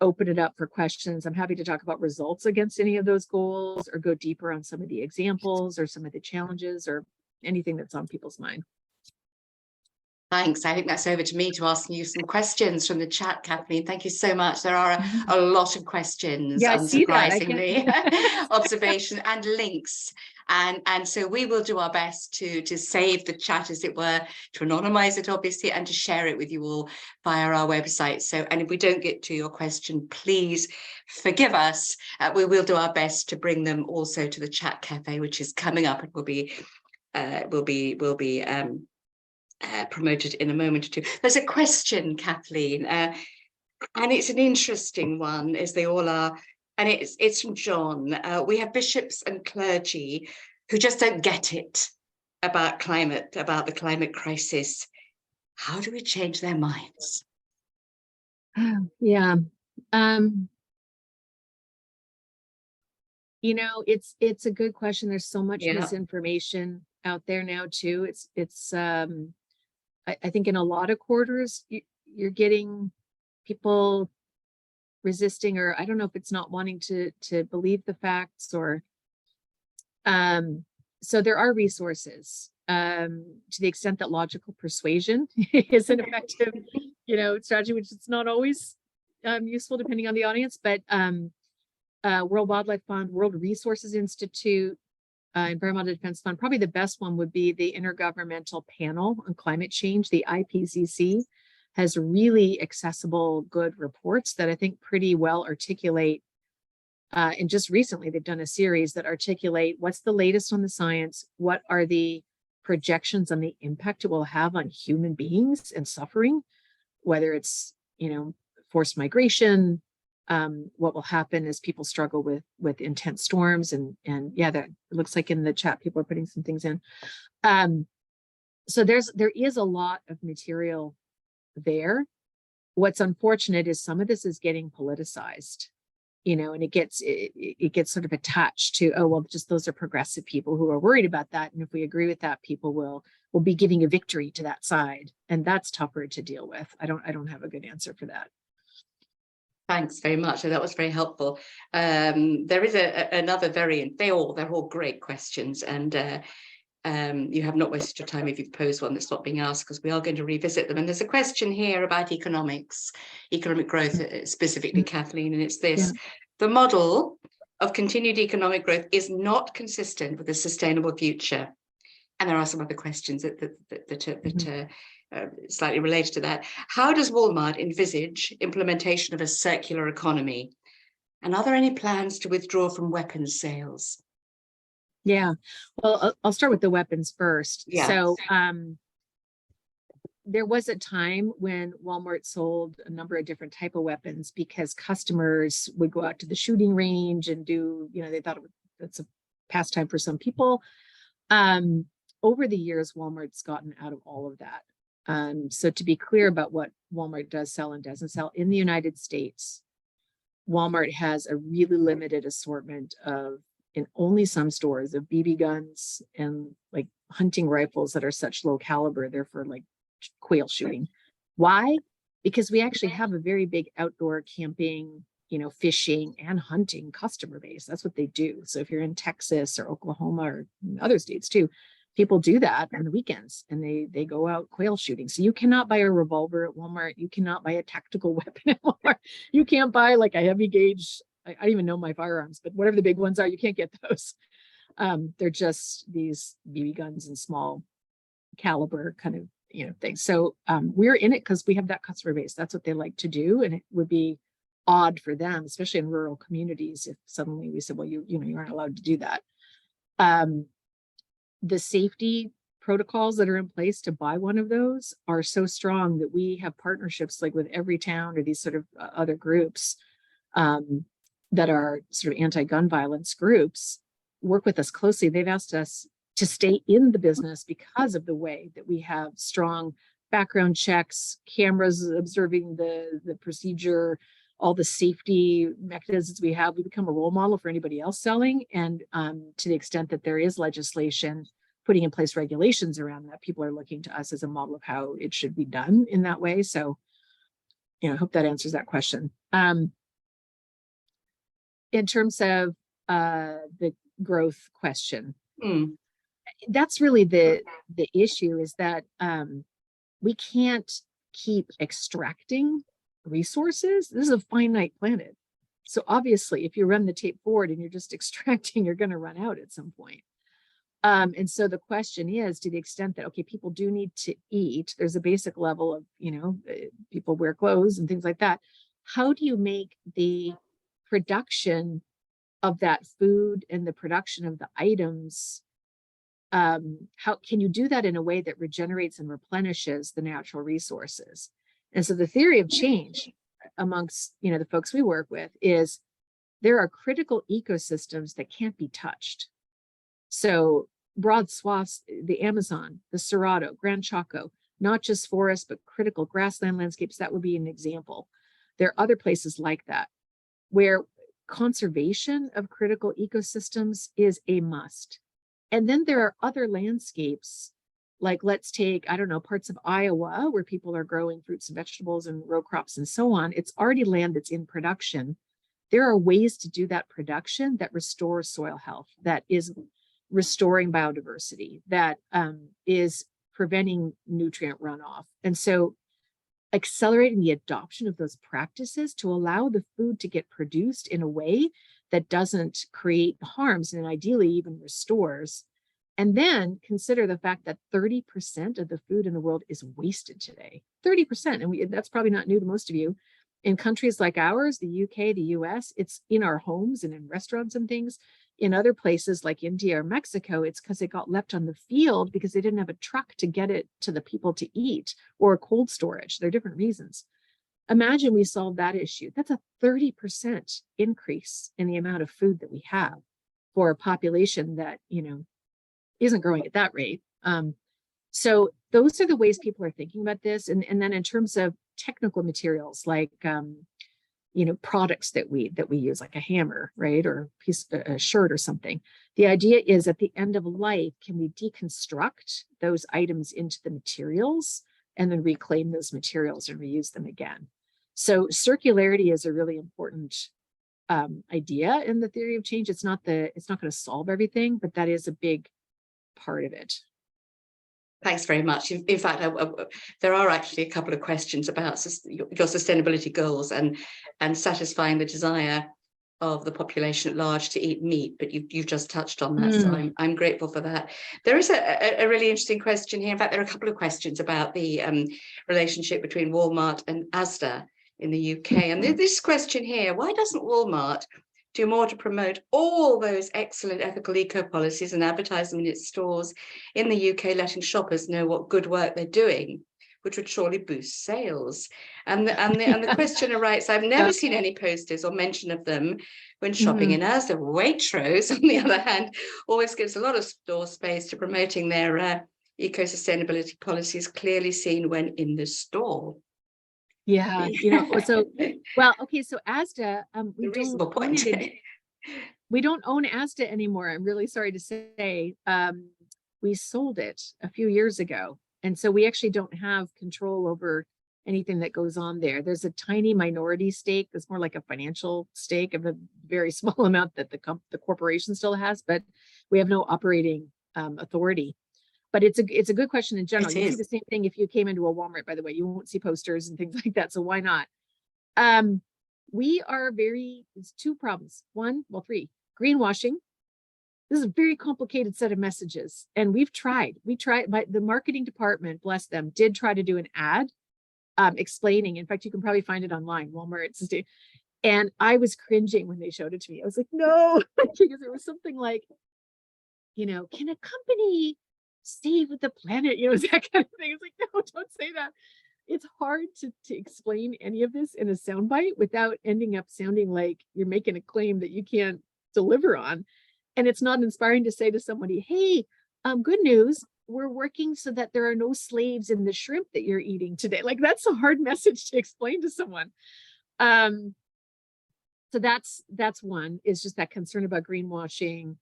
open it up for questions. I'm happy to talk about results against any of those goals or go deeper on some of the examples or some of the challenges or anything that's on people's mind. Thanks. I think that's over to me to ask you some questions from the chat, Kathleen. Thank you so much. There are a lot of questions, yeah, unsurprisingly, observation and links. And so we will do our best to save the chat, as it were, to anonymize it, obviously, and to share it with you all via our website. So, and if we don't get to your question, please forgive us. We will do our best to bring them also to the chat cafe, which is coming up and will be promoted in a moment or two. There's a question, Kathleen, and it's an interesting one, as they all are, and it's from John. We have bishops and clergy who just don't get it about climate, about the climate crisis. How do we change their minds? Yeah. You know, it's a good question. There's so much misinformation out there now too. I think in a lot of quarters you're getting people resisting, or I don't know if it's not wanting to believe the facts, or so there are resources to the extent that logical persuasion is an effective, strategy, which is not always useful depending on the audience, but World Wildlife Fund, World Resources Institute, Environmental Defense Fund. Probably the best one would be the Intergovernmental Panel on Climate Change, the IPCC, has really accessible, good reports that I think pretty well articulate. And just recently, they've done a series that articulate what's the latest on the science, what are the projections on the impact it will have on human beings and suffering, whether it's, forced migration, what will happen as people struggle with intense storms, and yeah, that looks like in the chat people are putting some things in. So there is a lot of material there. What's unfortunate is some of this is getting politicized, and it gets sort of attached to, oh well, just those are progressive people who are worried about that, and if we agree with that, people will be giving a victory to that side, and that's tougher to deal with. I don't have a good answer for that. Thanks very much. That was very helpful. There is another variant. They're all great questions, and you have not wasted your time if you've posed one that's not being asked, because we are going to revisit them. And there's a question here about economic growth, specifically, Kathleen, and it's this: the model of continued economic growth is not consistent with a sustainable future. And there are some other questions that slightly related to that. How does Walmart envisage implementation of a circular economy? And are there any plans to withdraw from weapons sales? Yeah, well, I'll start with the weapons first. Yeah. So there was a time when Walmart sold a number of different type of weapons because customers would go out to the shooting range and do, they thought that's a pastime for some people. Over the years, Walmart's gotten out of all of that. So to be clear about what Walmart does sell and doesn't sell, in the United States, Walmart has a really limited assortment of, in only some stores, of BB guns and like hunting rifles that are such low caliber. They're for like quail shooting. Why? Because we actually have a very big outdoor camping, fishing and hunting customer base. That's what they do. So if you're in Texas or Oklahoma or other states too, people do that on the weekends, and they go out quail shooting. So you cannot buy a revolver at Walmart. You cannot buy a tactical weapon at Walmart. You can't buy like a heavy gauge. I don't even know my firearms, but whatever the big ones are, you can't get those. They're just these BB guns and small caliber kind of, things. So we're in it because we have that customer base. That's what they like to do. And it would be odd for them, especially in rural communities, if suddenly we said, well, you aren't allowed to do that. The safety protocols that are in place to buy one of those are so strong that we have partnerships like with Every Town or these sort of other groups that are sort of anti-gun violence groups work with us closely. They've asked us to stay in the business because of the way that we have strong background checks, cameras observing the procedure, all the safety mechanisms we have. We become a role model for anybody else selling. And to the extent that there is legislation putting in place regulations around that, people are looking to us as a model of how it should be done in that way. So, I hope that answers that question. In terms of the growth question, that's really the issue, is that we can't keep extracting resources. This is a finite planet. So obviously, if you run the tape forward and you're just extracting, you're going to run out at some point. And so the question is, to the extent that, okay, people do need to eat, there's a basic level of, people wear clothes and things like that. How do you make the production of that food and the production of the items how can you do that in a way that regenerates and replenishes the natural resources? And so the theory of change amongst, the folks we work with is there are critical ecosystems that can't be touched. So broad swaths, the Amazon, the Cerrado, Gran Chaco, not just forests, but critical grassland landscapes, that would be an example. There are other places like that where conservation of critical ecosystems is a must. And then there are other landscapes, like let's take, I don't know, parts of Iowa where people are growing fruits and vegetables and row crops and so on. It's already land that's in production. There are ways to do that production that restores soil health, that is restoring biodiversity, that is preventing nutrient runoff. And so accelerating the adoption of those practices to allow the food to get produced in a way that doesn't create harms and ideally even restores. And then consider the fact that 30% of the food in the world is wasted today. 30%, and that's probably not new to most of you. In countries like ours, the UK, the US, it's in our homes and in restaurants and things. In other places like India or Mexico, it's because it got left on the field because they didn't have a truck to get it to the people to eat, or cold storage. There are different reasons. Imagine we solve that issue. That's a 30% increase in the amount of food that we have for a population that, isn't growing at that rate. So those are the ways people are thinking about this. And then in terms of technical materials, like, products that we use, like a hammer, right? Or a shirt or something. The idea is at the end of life, can we deconstruct those items into the materials and then reclaim those materials and reuse them again? So circularity is a really important idea in the theory of change. It's not going to solve everything, but that is a big part of it. Thanks very much. In fact, there are actually a couple of questions about your sustainability goals and satisfying the desire of the population at large to eat meat, but you've just touched on that, so I'm grateful for that. There is a really interesting question here. In fact, there are a couple of questions about the relationship between Walmart and Asda in the UK. And this question here: why doesn't Walmart do more to promote all those excellent ethical eco policies and advertise them in its stores in the UK, letting shoppers know what good work they're doing, which would surely boost sales? And the questioner writes, I've never seen any posters or mention of them when shopping in Asda. Waitrose, on the other hand, always gives a lot of store space to promoting their eco-sustainability policies, clearly seen when in the store. Yeah, so Asda, we don't own Asda anymore. I'm really sorry to say. We sold it a few years ago, and so we actually don't have control over anything that goes on there. There's a tiny minority stake that's more like a financial stake of a very small amount that the corporation still has, but we have no operating authority. But it's a good question in general. You see the same thing if you came into a Walmart, by the way. You won't see posters and things like that. So why not? We are there's two problems. Three. Greenwashing. This is a very complicated set of messages. And we tried, the marketing department, bless them, did try to do an ad explaining. In fact, you can probably find it online, Walmart. And I was cringing when they showed it to me. I was like, no, because it was something like, can a company save the planet, that kind of thing. It's like, no, don't say that. It's hard to explain any of this in a soundbite without ending up sounding like you're making a claim that you can't deliver on. And it's not inspiring to say to somebody, hey, good news, we're working so that there are no slaves in the shrimp that you're eating today. Like, that's a hard message to explain to someone. So that's one, is just that concern about greenwashing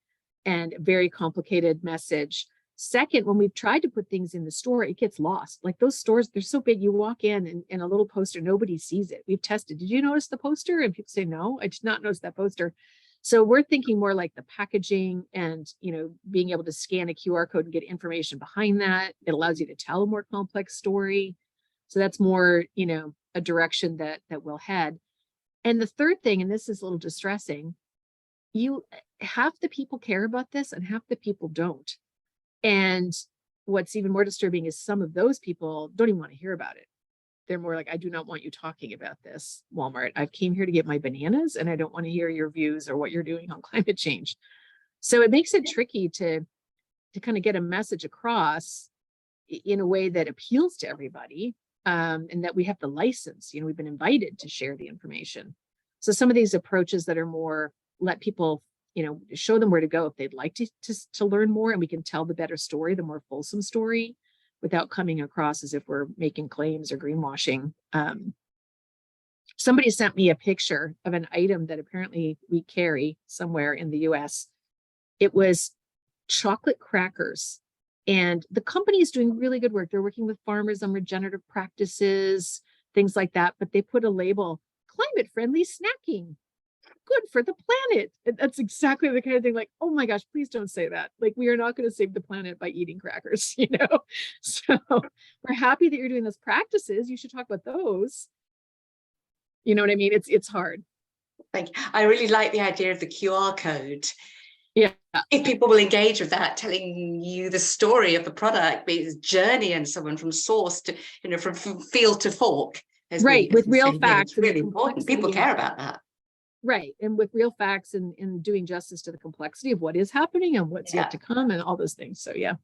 and a very complicated message. Second, when we've tried to put things in the store, it gets lost. Like, those stores, they're so big, you walk in and a little poster, nobody sees it. We've tested. Did you notice the poster? And people say, no, I did not notice that poster. So we're thinking more like the packaging and, being able to scan a QR code and get information behind that. It allows you to tell a more complex story. So that's more, a direction that we'll head. And the third thing, and this is a little distressing, half the people care about this and half the people don't. And what's even more disturbing is some of those people don't even want to hear about it. They're more like, I do not want you talking about this, Walmart. I came here to get my bananas and I don't want to hear your views or what you're doing on climate change. So it makes it tricky to to kind of get a message across in a way that appeals to everybody, and that we have the license, we've been invited to share the information. So some of these approaches that are more let people, show them where to go if they'd like to learn more, and we can tell the better story, the more fulsome story, without coming across as if we're making claims or greenwashing. Somebody sent me a picture of an item that apparently we carry somewhere in the US. It was chocolate crackers. And the company is doing really good work. They're working with farmers on regenerative practices, things like that. But they put a label, climate-friendly snacking, good for the planet. And that's exactly the kind of thing like, oh my gosh, please don't say that. Like, we are not going to save the planet by eating crackers, So we're happy that you're doing those practices. You should talk about those. You know what I mean? It's hard. Thank you. I really like the idea of the QR code. Yeah. If people will engage with that, telling you the story of the product, be its journey and so on, from source to, from field to fork. Right, with real facts. It's really important. People care about that. Right. And with real facts and doing justice to the complexity of what is happening and what's yet to come and all those things. So, yeah.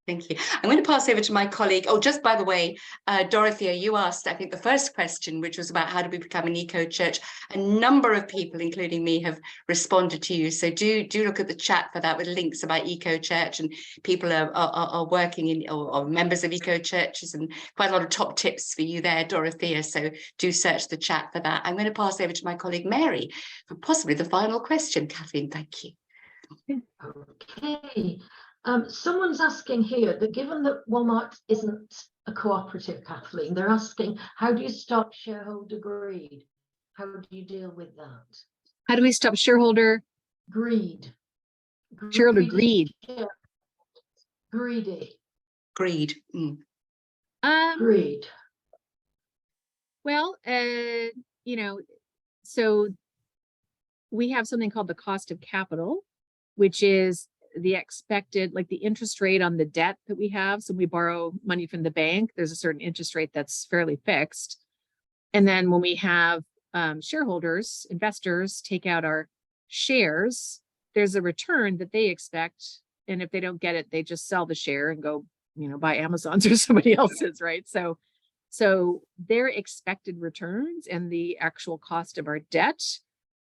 Thank you. I'm going to pass over to my colleague. Oh, just by the way, Dorothea, you asked, I think, the first question, which was about how do we become an eco-church. A number of people, including me, have responded to you. So do look at the chat for that with links about eco-church, and people are working in or members of eco-churches, and quite a lot of top tips for you there, Dorothea. So do search the chat for that. I'm going to pass over to my colleague Mary for possibly the final question. Kathleen, thank you. Okay. Someone's asking here that given that Walmart isn't a cooperative, Kathleen, they're asking, how do you stop shareholder greed? How do you deal with that? How do we stop shareholder greed? Shareholder greed. Greedy. Greed. Greed. Well, so we have something called the cost of capital, which is the expected, like the interest rate on the debt that we have. So when we borrow money from the bank, there's a certain interest rate that's fairly fixed. And then when we have shareholders, investors take out our shares, there's a return that they expect. And if they don't get it, they just sell the share and go, buy Amazon's or somebody else's, right? So their expected returns and the actual cost of our debt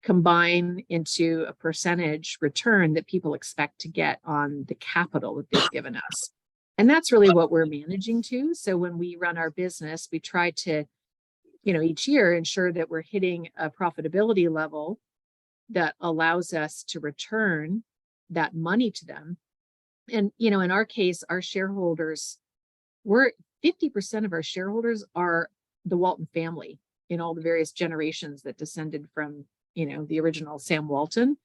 combine into a percentage return that people expect to get on the capital that they've given us. And that's really what we're managing to. So when we run our business, we try to, each year ensure that we're hitting a profitability level that allows us to return that money to them. And, in our case, our shareholders, 50% of our shareholders are the Walton family in all the various generations that descended from the original Sam Walton.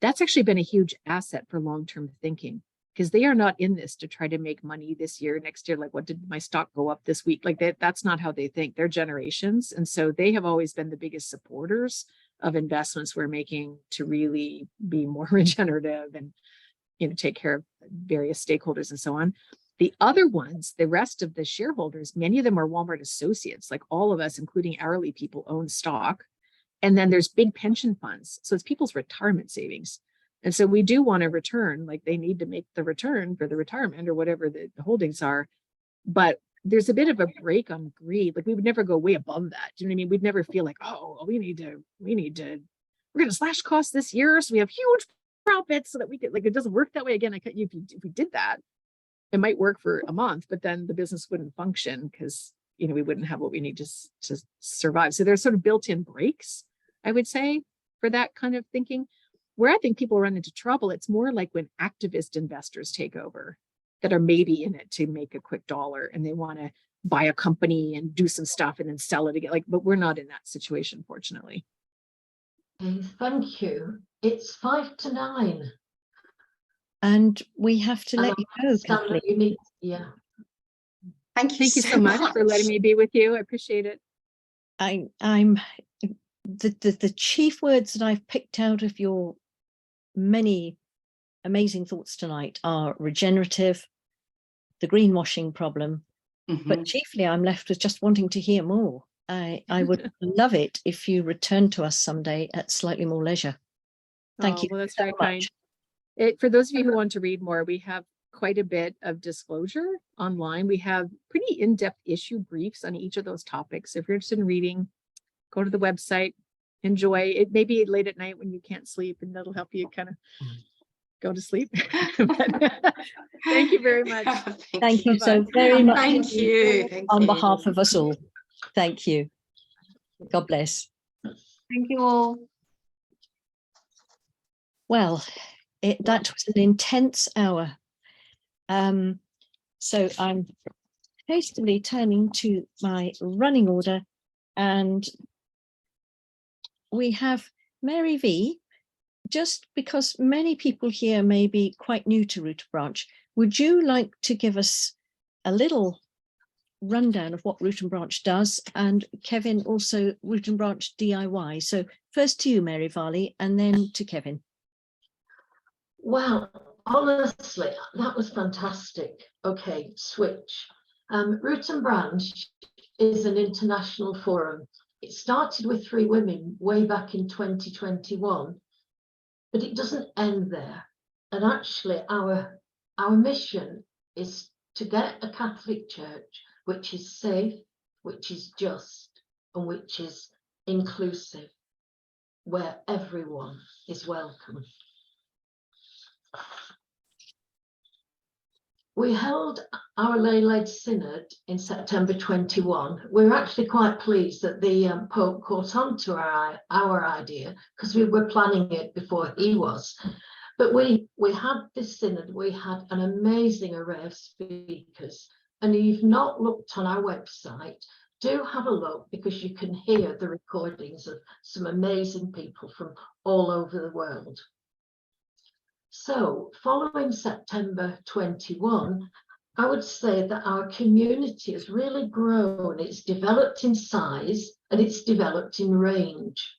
That's actually been a huge asset for long-term thinking, because they are not in this to try to make money this year, next year. Like, what did my stock go up this week? Like that's not how they think. They're generations. And so they have always been the biggest supporters of investments we're making to really be more regenerative and, take care of various stakeholders and so on. The other ones, the rest of the shareholders, many of them are Walmart associates. Like all of us, including hourly people, own stock. And then there's big pension funds. So it's people's retirement savings. And so we do want to return, like they need to make the return for the retirement or whatever the holdings are. But there's a bit of a break on greed. Like we would never go way above that. Do you know what I mean? We'd never feel like, oh, we're going to slash costs this year. So we have huge profits so that we could, like, it doesn't work that way. Again, if we did that, it might work for a month, but then the business wouldn't function because, we wouldn't have what we need to survive. So there's sort of built-in breaks, I would say, for that kind of thinking. Where I think people run into trouble, it's more like when activist investors take over that are maybe in it to make a quick dollar and they want to buy a company and do some stuff and then sell it again. But we're not in that situation, fortunately. Okay, thank you. It's 8:55. And we have to let you go, Kathleen. Thank you so much for letting me be with you. I appreciate it. I'm the chief words that I've picked out of your many amazing thoughts tonight are regenerative, the greenwashing problem, but chiefly I'm left with just wanting to hear more. I would love it if you return to us someday at slightly more leisure. Thank you. Well, that's so very much. kind. For those of you who want to read more, we have quite a bit of disclosure online. We have pretty in-depth issue briefs on each of those topics. If you're interested in reading, go to the website, enjoy it. Maybe late at night when you can't sleep, and that'll help you kind of go to sleep. Thank you very much. Thank you so very much. Thank you. On behalf of us all. Thank you. God bless. Thank you all. Well, that was an intense hour. So I'm hastily turning to my running order, and we have Mary V. Just because many people here may be quite new to Root and Branch, would you like to give us a little rundown of what Root and Branch does, and Kevin also Root and Branch DIY? So first to you, Mary Varley, and then to Kevin. Well, honestly, that was fantastic. Okay, switch. Root and Branch is an international forum. It started with 3 women way back in 2021, but it doesn't end there. And actually, our mission is to get a Catholic Church which is safe, which is just, and which is inclusive, where everyone is welcome. We held our lay-led synod in September 21. We were actually quite pleased that the Pope caught on to our idea, because we were planning it before he was. But we had this synod, we had an amazing array of speakers. And if you've not looked on our website, do have a look, because you can hear the recordings of some amazing people from all over the world. So following September 21, I would say that our community has really grown. It's developed in size and it's developed in range.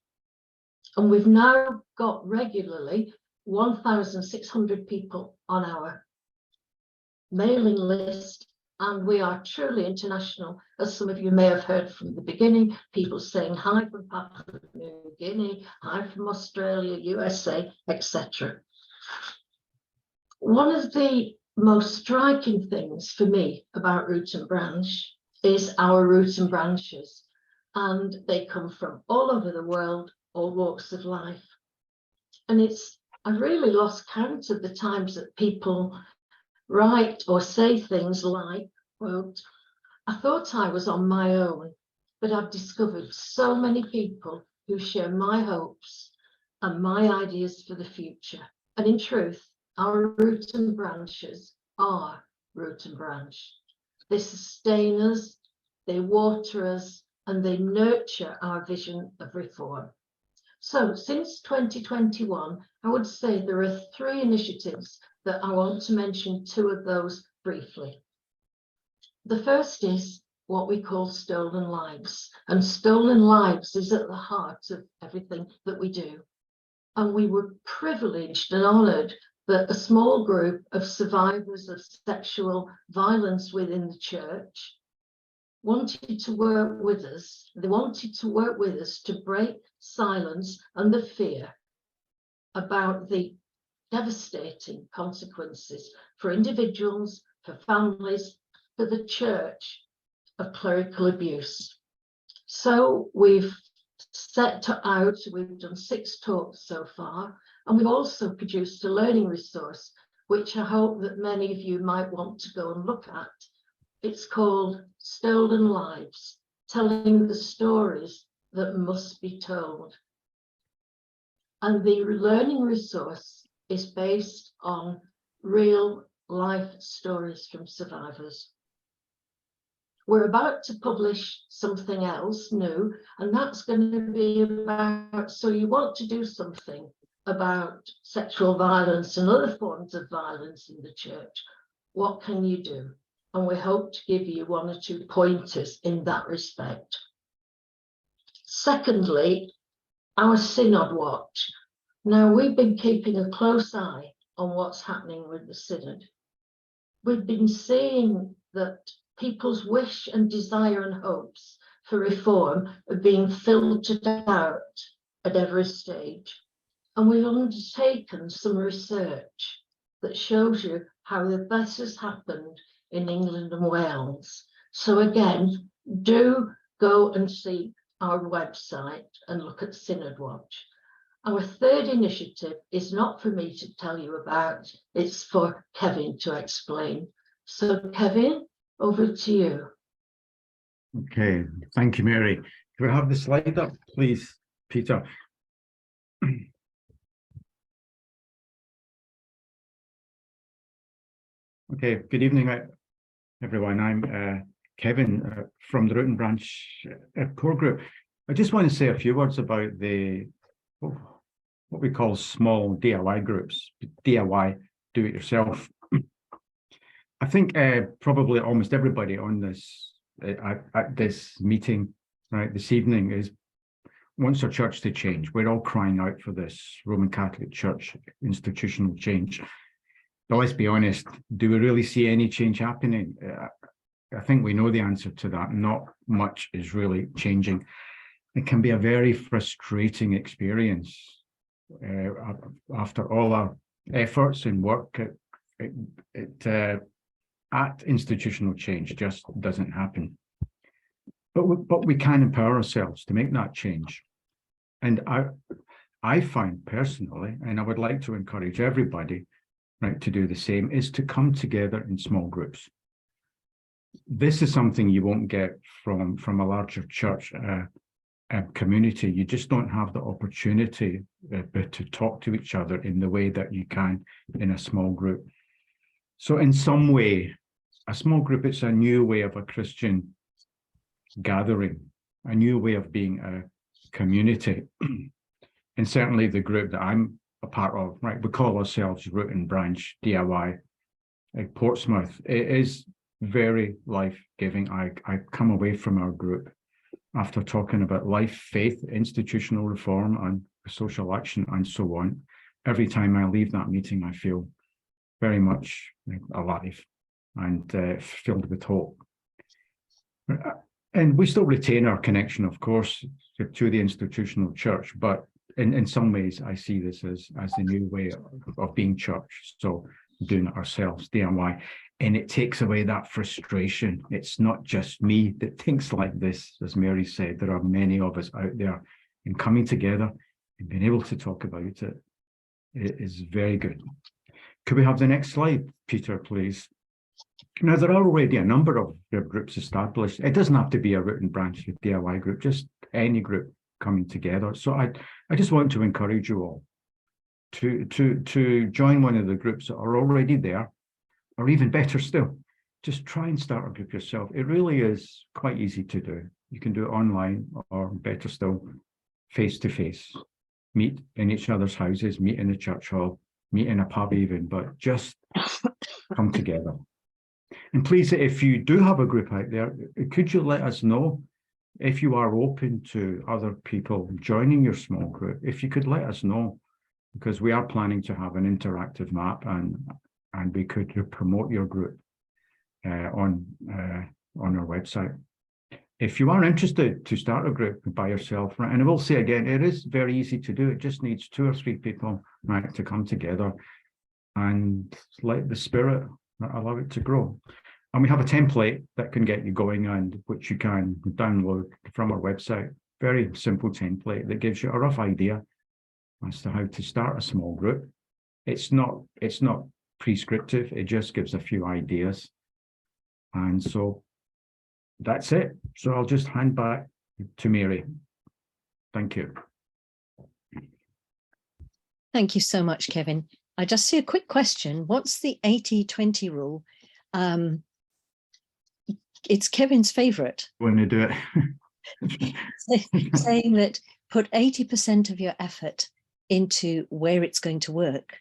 And we've now got regularly 1,600 people on our mailing list. And we are truly international, as some of you may have heard from the beginning, people saying hi from Papua New Guinea, hi from Australia, USA, etc. One of the most striking things for me about Root and Branch is our root and branches, and they come from all over the world, all walks of life. And I've really lost count of the times that people write or say things like, well, I thought I was on my own, but I've discovered so many people who share my hopes and my ideas for the future. And in truth, our root and branches are root and branch. They sustain us, they water us, and they nurture our vision of reform. So since 2021, I would say there are 3 initiatives that I want to mention, 2 of those briefly. The first is what we call Stolen Lives, and Stolen Lives is at the heart of everything that we do. And we were privileged and honoured that a small group of survivors of sexual violence within the church wanted to work with us. They wanted to work with us to break silence and the fear about the devastating consequences for individuals, for families, for the church of clerical abuse. So we've set out, we've done 6 talks so far, and we've also produced a learning resource, which I hope that many of you might want to go and look at. It's called Stolen Lives, telling the stories that must be told. And the learning resource is based on real life stories from survivors. We're about to publish something else new, and that's going to be about, so you want to do something about sexual violence and other forms of violence in the church, what can you do? And we hope to give you 1 or 2 pointers in that respect. Secondly, our Synod Watch. Now, we've been keeping a close eye on what's happening with the Synod. We've been seeing that people's wish and desire and hopes for reform are being filtered out at every stage. And we've undertaken some research that shows you how this has happened in England and Wales. So again, do go and see our website and look at Synod Watch. Our third initiative is not for me to tell you about, it's for Kevin to explain. So Kevin, over to you. Okay, thank you, Mary. Can we have the slide up, please, Peter? Okay, good evening, everyone. I'm Kevin from the Root and Branch core group. I just want to say a few words about the what we call small DIY groups, DIY, do it yourself. I think probably almost everybody on this at this meeting right this evening wants our church to change. We're all crying out for this Roman Catholic Church institutional change. But let's be honest, do we really see any change happening? I think we know the answer to that. Not much is really changing. It can be a very frustrating experience after all our efforts and work at institutional change just doesn't happen. But we can empower ourselves to make that change. And I find personally, and I would like to encourage everybody right to do the same, is to come together in small groups. This is something you won't get from a larger church community. You just don't have the opportunity to talk to each other in the way that you can in a small group. So in some way, a small group, it's a new way of a Christian gathering, a new way of being a community. And certainly the group that I'm a part of, right, we call ourselves Root and Branch DIY at Portsmouth. It is very life-giving. I come away from our group after talking about life, faith, institutional reform and social action and so on. Every time I leave that meeting, I feel very much alive and filled with hope. And we still retain our connection, of course, to the institutional church, but in some ways, I see this as the new way of being church. So doing it ourselves, DIY, and it takes away that frustration. It's not just me that thinks like this, as Mary said. There are many of us out there, and coming together and being able to talk about it is very good. Could we have the next slide, Peter, please? Now, there are already a number of groups established. It doesn't have to be a Root and Branch DIY group, just any group coming together. So I just want to encourage you all to join one of the groups that are already there, or even better still, just try and start a group yourself. It really is quite easy to do. You can do it online, or better still, face-to-face. Meet in each other's houses, meet in the church hall, meet in a pub even, but just come together. And please, if you do have a group out there, could you let us know if you are open to other people joining your small group? If you could let us know, because we are planning to have an interactive map, and we could promote your group on our website. If you are interested to start a group by yourself, right, and I will say again, it is very easy to do. It just needs 2 or 3 people, right, to come together and let the Spirit allow it to grow. And we have a template that can get you going, and which you can download from our website. Very simple template that gives you a rough idea as to how to start a small group. It's not prescriptive. It just gives a few ideas. And so that's it. So I'll just hand back to Mary. Thank you. Thank you so much, Kevin. I just see a quick question. What's the 80-20 rule? It's Kevin's favorite. Want to do it? Saying that put 80% of your effort into where it's going to work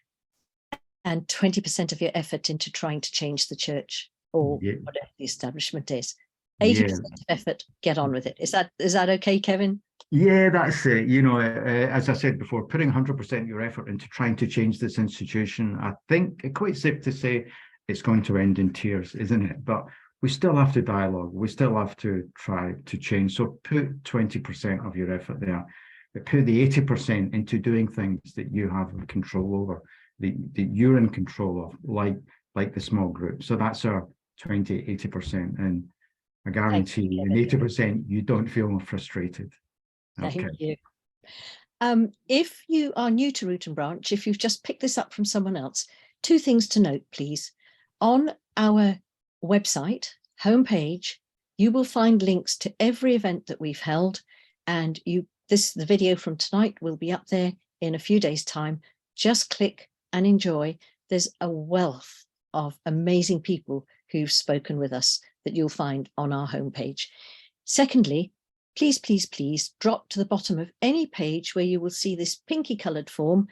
and 20% of your effort into trying to change the church or whatever the establishment is. 80% of effort, get on with it. Is that okay, Kevin? Yeah, that's it. You know, as I said before, putting 100% of your effort into trying to change this institution, I think it's quite safe to say it's going to end in tears, isn't it? But we still have to dialogue. We still have to try to change. So put 20% of your effort there, but put the 80% into doing things that you have control over, you're in control of, like the small group. So that's our 80%, and I guarantee in 80% you don't feel frustrated. Thank you. If you are new to Root and Branch, if you've just picked this up from someone else, 2 things to note, please. On our website homepage, you will find links to every event that we've held, and the video from tonight will be up there in a few days' time. Just click and enjoy. There's a wealth of amazing people who've spoken with us that you'll find on our homepage. Secondly, please, please, please drop to the bottom of any page where you will see this pinky coloured form.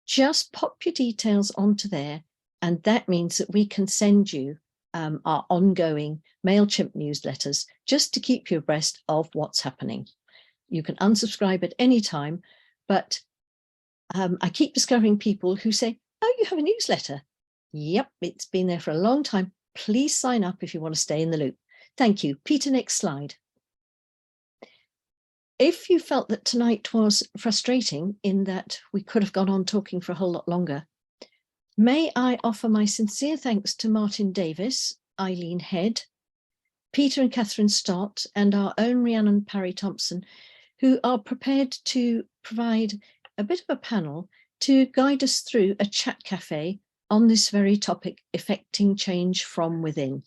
Just pop your details onto there, and that means that we can send you our ongoing MailChimp newsletters just to keep you abreast of what's happening. You can unsubscribe at any time, but I keep discovering people who say, oh, you have a newsletter. Yep, it's been there for a long time. Please sign up if you want to stay in the loop. Thank you. Peter, next slide. If you felt that tonight was frustrating in that we could have gone on talking for a whole lot longer, may I offer my sincere thanks to Martin Davis, Eileen Head, Peter and Catherine Stott, and our own Rhiannon Parry-Thompson, who are prepared to provide a bit of a panel to guide us through a chat cafe on this very topic, effecting change from within.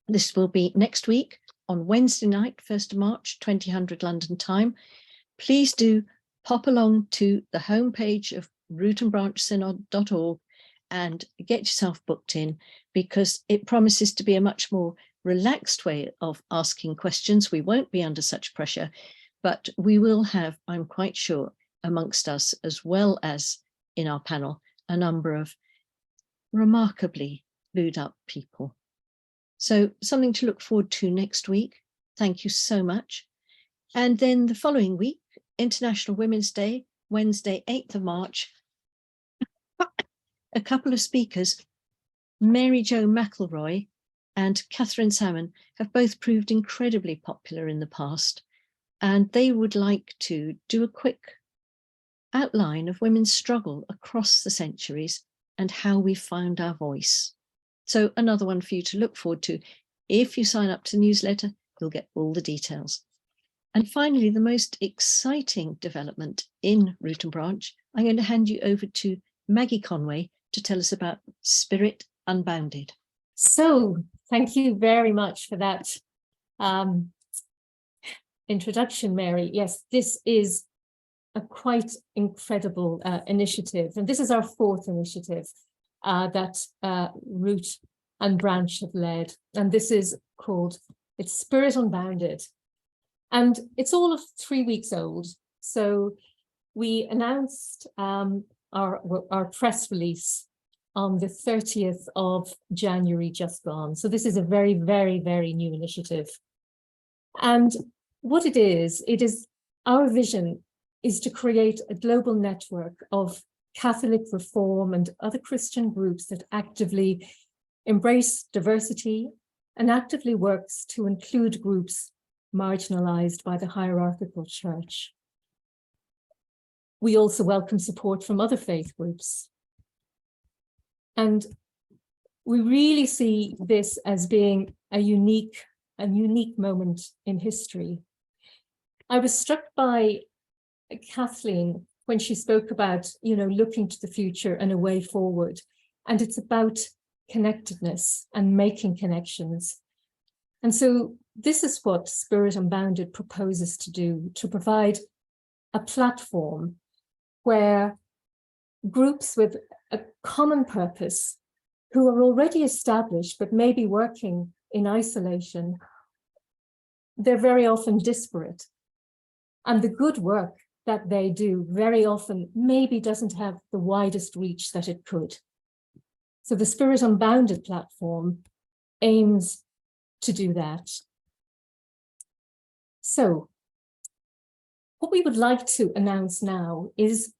This will be next week on Wednesday night, 1st of March, 2000 London time. Please do pop along to the homepage of rootandbranchsynod.org and get yourself booked in, because it promises to be a much more relaxed way of asking questions. We won't be under such pressure, but we will have, I'm quite sure, amongst us, as well as in our panel, a number of remarkably glued up people. So something to look forward to next week. Thank you so much. And then the following week, International Women's Day, Wednesday, 8th of March, a couple of speakers, Mary Jo McElroy and Catherine Salmon, have both proved incredibly popular in the past, and they would like to do a quick outline of women's struggle across the centuries and how we found our voice. So another one for you to look forward to. If you sign up to the newsletter, you'll get all the details. And finally, the most exciting development in Root and Branch, I'm going to hand you over to Maggie Conway to tell us about Spirit Unbounded. So thank you very much for that introduction, Mary. Yes, this is a quite incredible initiative. And this is our 4th initiative that Root and Branch have led. And this is called, it's Spirit Unbounded. And it's all of 3 weeks old. So we announced our press release on the 30th of January just gone. So this is a very, very, very new initiative. And what it is our vision is to create a global network of Catholic reform and other Christian groups that actively embrace diversity and actively works to include groups marginalized by the hierarchical church. We also welcome support from other faith groups. And we really see this as being a unique moment in history. I was struck by Kathleen when she spoke about, looking to the future and a way forward. And it's about connectedness and making connections. And so this is what Spirit Unbounded proposes to do, to provide a platform where groups with a common purpose, who are already established but maybe working in isolation, they're very often disparate. And the good work that they do very often maybe doesn't have the widest reach that it could. So the Spirit Unbounded platform aims to do that. So what we would like to announce now is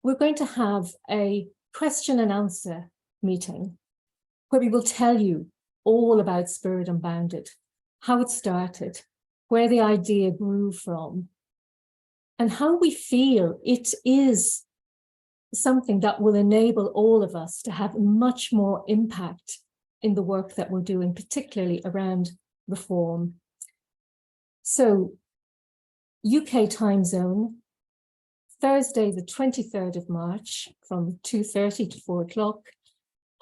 we're going to have a question and answer meeting where we will tell you all about Spirit Unbounded, how it started, where the idea grew from, and how we feel it is something that will enable all of us to have much more impact in the work that we're doing, particularly around reform. So, UK time zone, Thursday, the 23rd of March from 2:30 to 4 o'clock,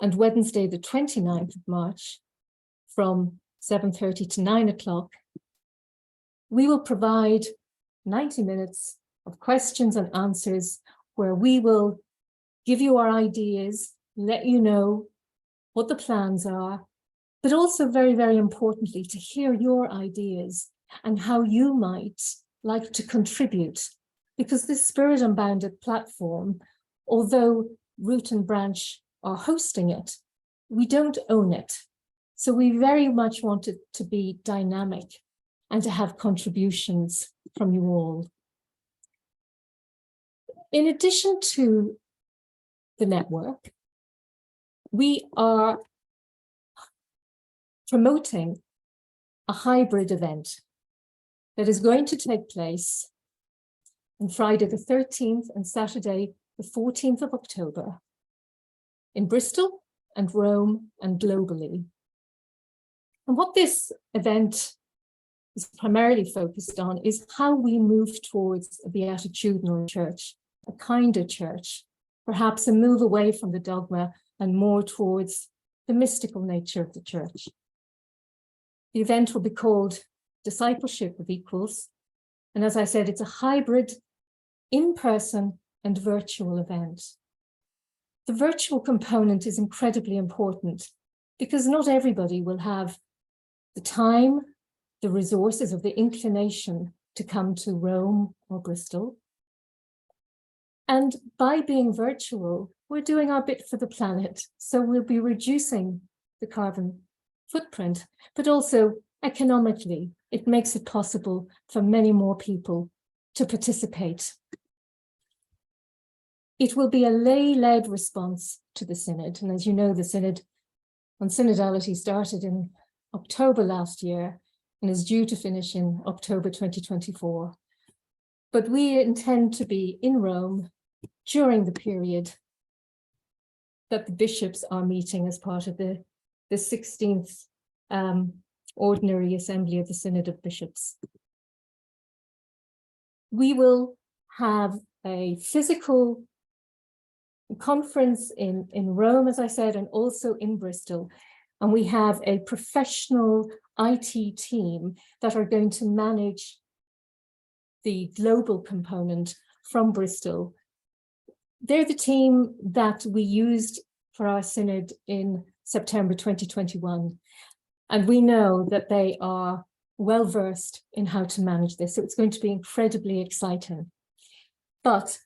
and Wednesday, the 29th of March from 7:30 to 9 o'clock. We will provide 90 minutes of questions and answers where we will give you our ideas, let you know what the plans are, but also very, very importantly, to hear your ideas and how you might like to contribute. Because this Spirit Unbounded platform, although Root and Branch are hosting it, we don't own it. So we very much want it to be dynamic and to have contributions from you all. In addition to the network, we are promoting a hybrid event that is going to take place on Friday the 13th and Saturday the 14th of October in Bristol and Rome and globally. And what this event is primarily focused on is how we move towards a beatitudinal church, a kinder church, perhaps a move away from the dogma and more towards the mystical nature of the church. The event will be called Discipleship of Equals. And as I said, it's a hybrid in-person and virtual event. The virtual component is incredibly important because not everybody will have the time, the resources, or the inclination to come to Rome or Bristol. And by being virtual, we're doing our bit for the planet. So we'll be reducing the carbon footprint, but also economically, it makes it possible for many more people to participate. It will be a lay-led response to the Synod. And as you know, the Synod on Synodality started in October last year and is due to finish in October 2024. But we intend to be in Rome during the period that the bishops are meeting as part of the 16th Ordinary Assembly of the Synod of Bishops. We will have a physical conference in Rome, as I said, and also in Bristol. And we have a professional IT team that are going to manage the global component from Bristol. They're the team that we used for our synod in September 2021. And we know that they are well versed in how to manage this. So it's going to be incredibly exciting. But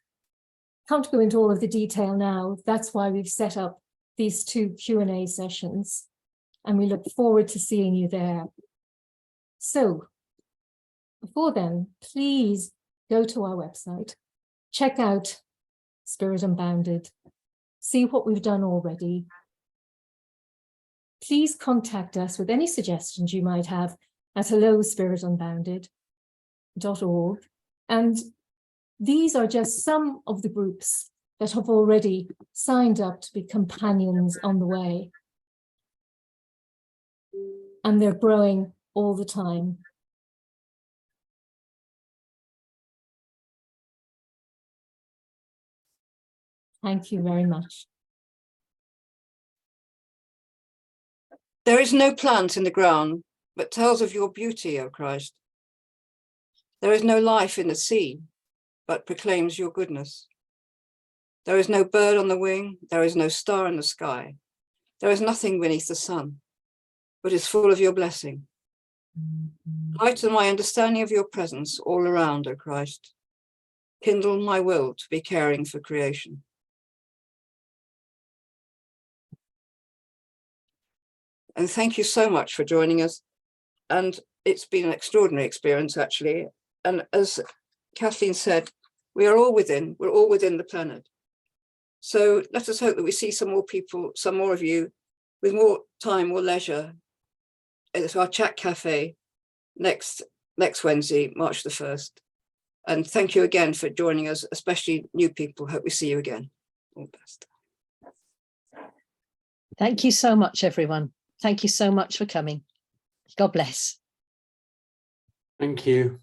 can't go into all of the detail now. That's why we've set up these 2 Q&A sessions. And we look forward to seeing you there. So before then, please go to our website, check out Spirit Unbounded, see what we've done already. Please contact us with any suggestions you might have at hellospiritunbounded.org. And these are just some of the groups that have already signed up to be companions on the way. And they're growing all the time. Thank you very much. There is no plant in the ground, but tells of your beauty, O Christ. There is no life in the sea, but proclaims your goodness. There is no bird on the wing, there is no star in the sky. There is nothing beneath the sun, but is full of your blessing. Lighten my understanding of your presence all around, O Christ. Kindle my will to be caring for creation. And thank you so much for joining us. And it's been an extraordinary experience, actually. And as Kathleen said, we're all within the planet. So let us hope that we see some more people, some more of you with more time, more leisure. It's our chat cafe next Wednesday, March the 1st. And thank you again for joining us, especially new people. Hope we see you again. All the best. Thank you so much, everyone. Thank you so much for coming. God bless. Thank you.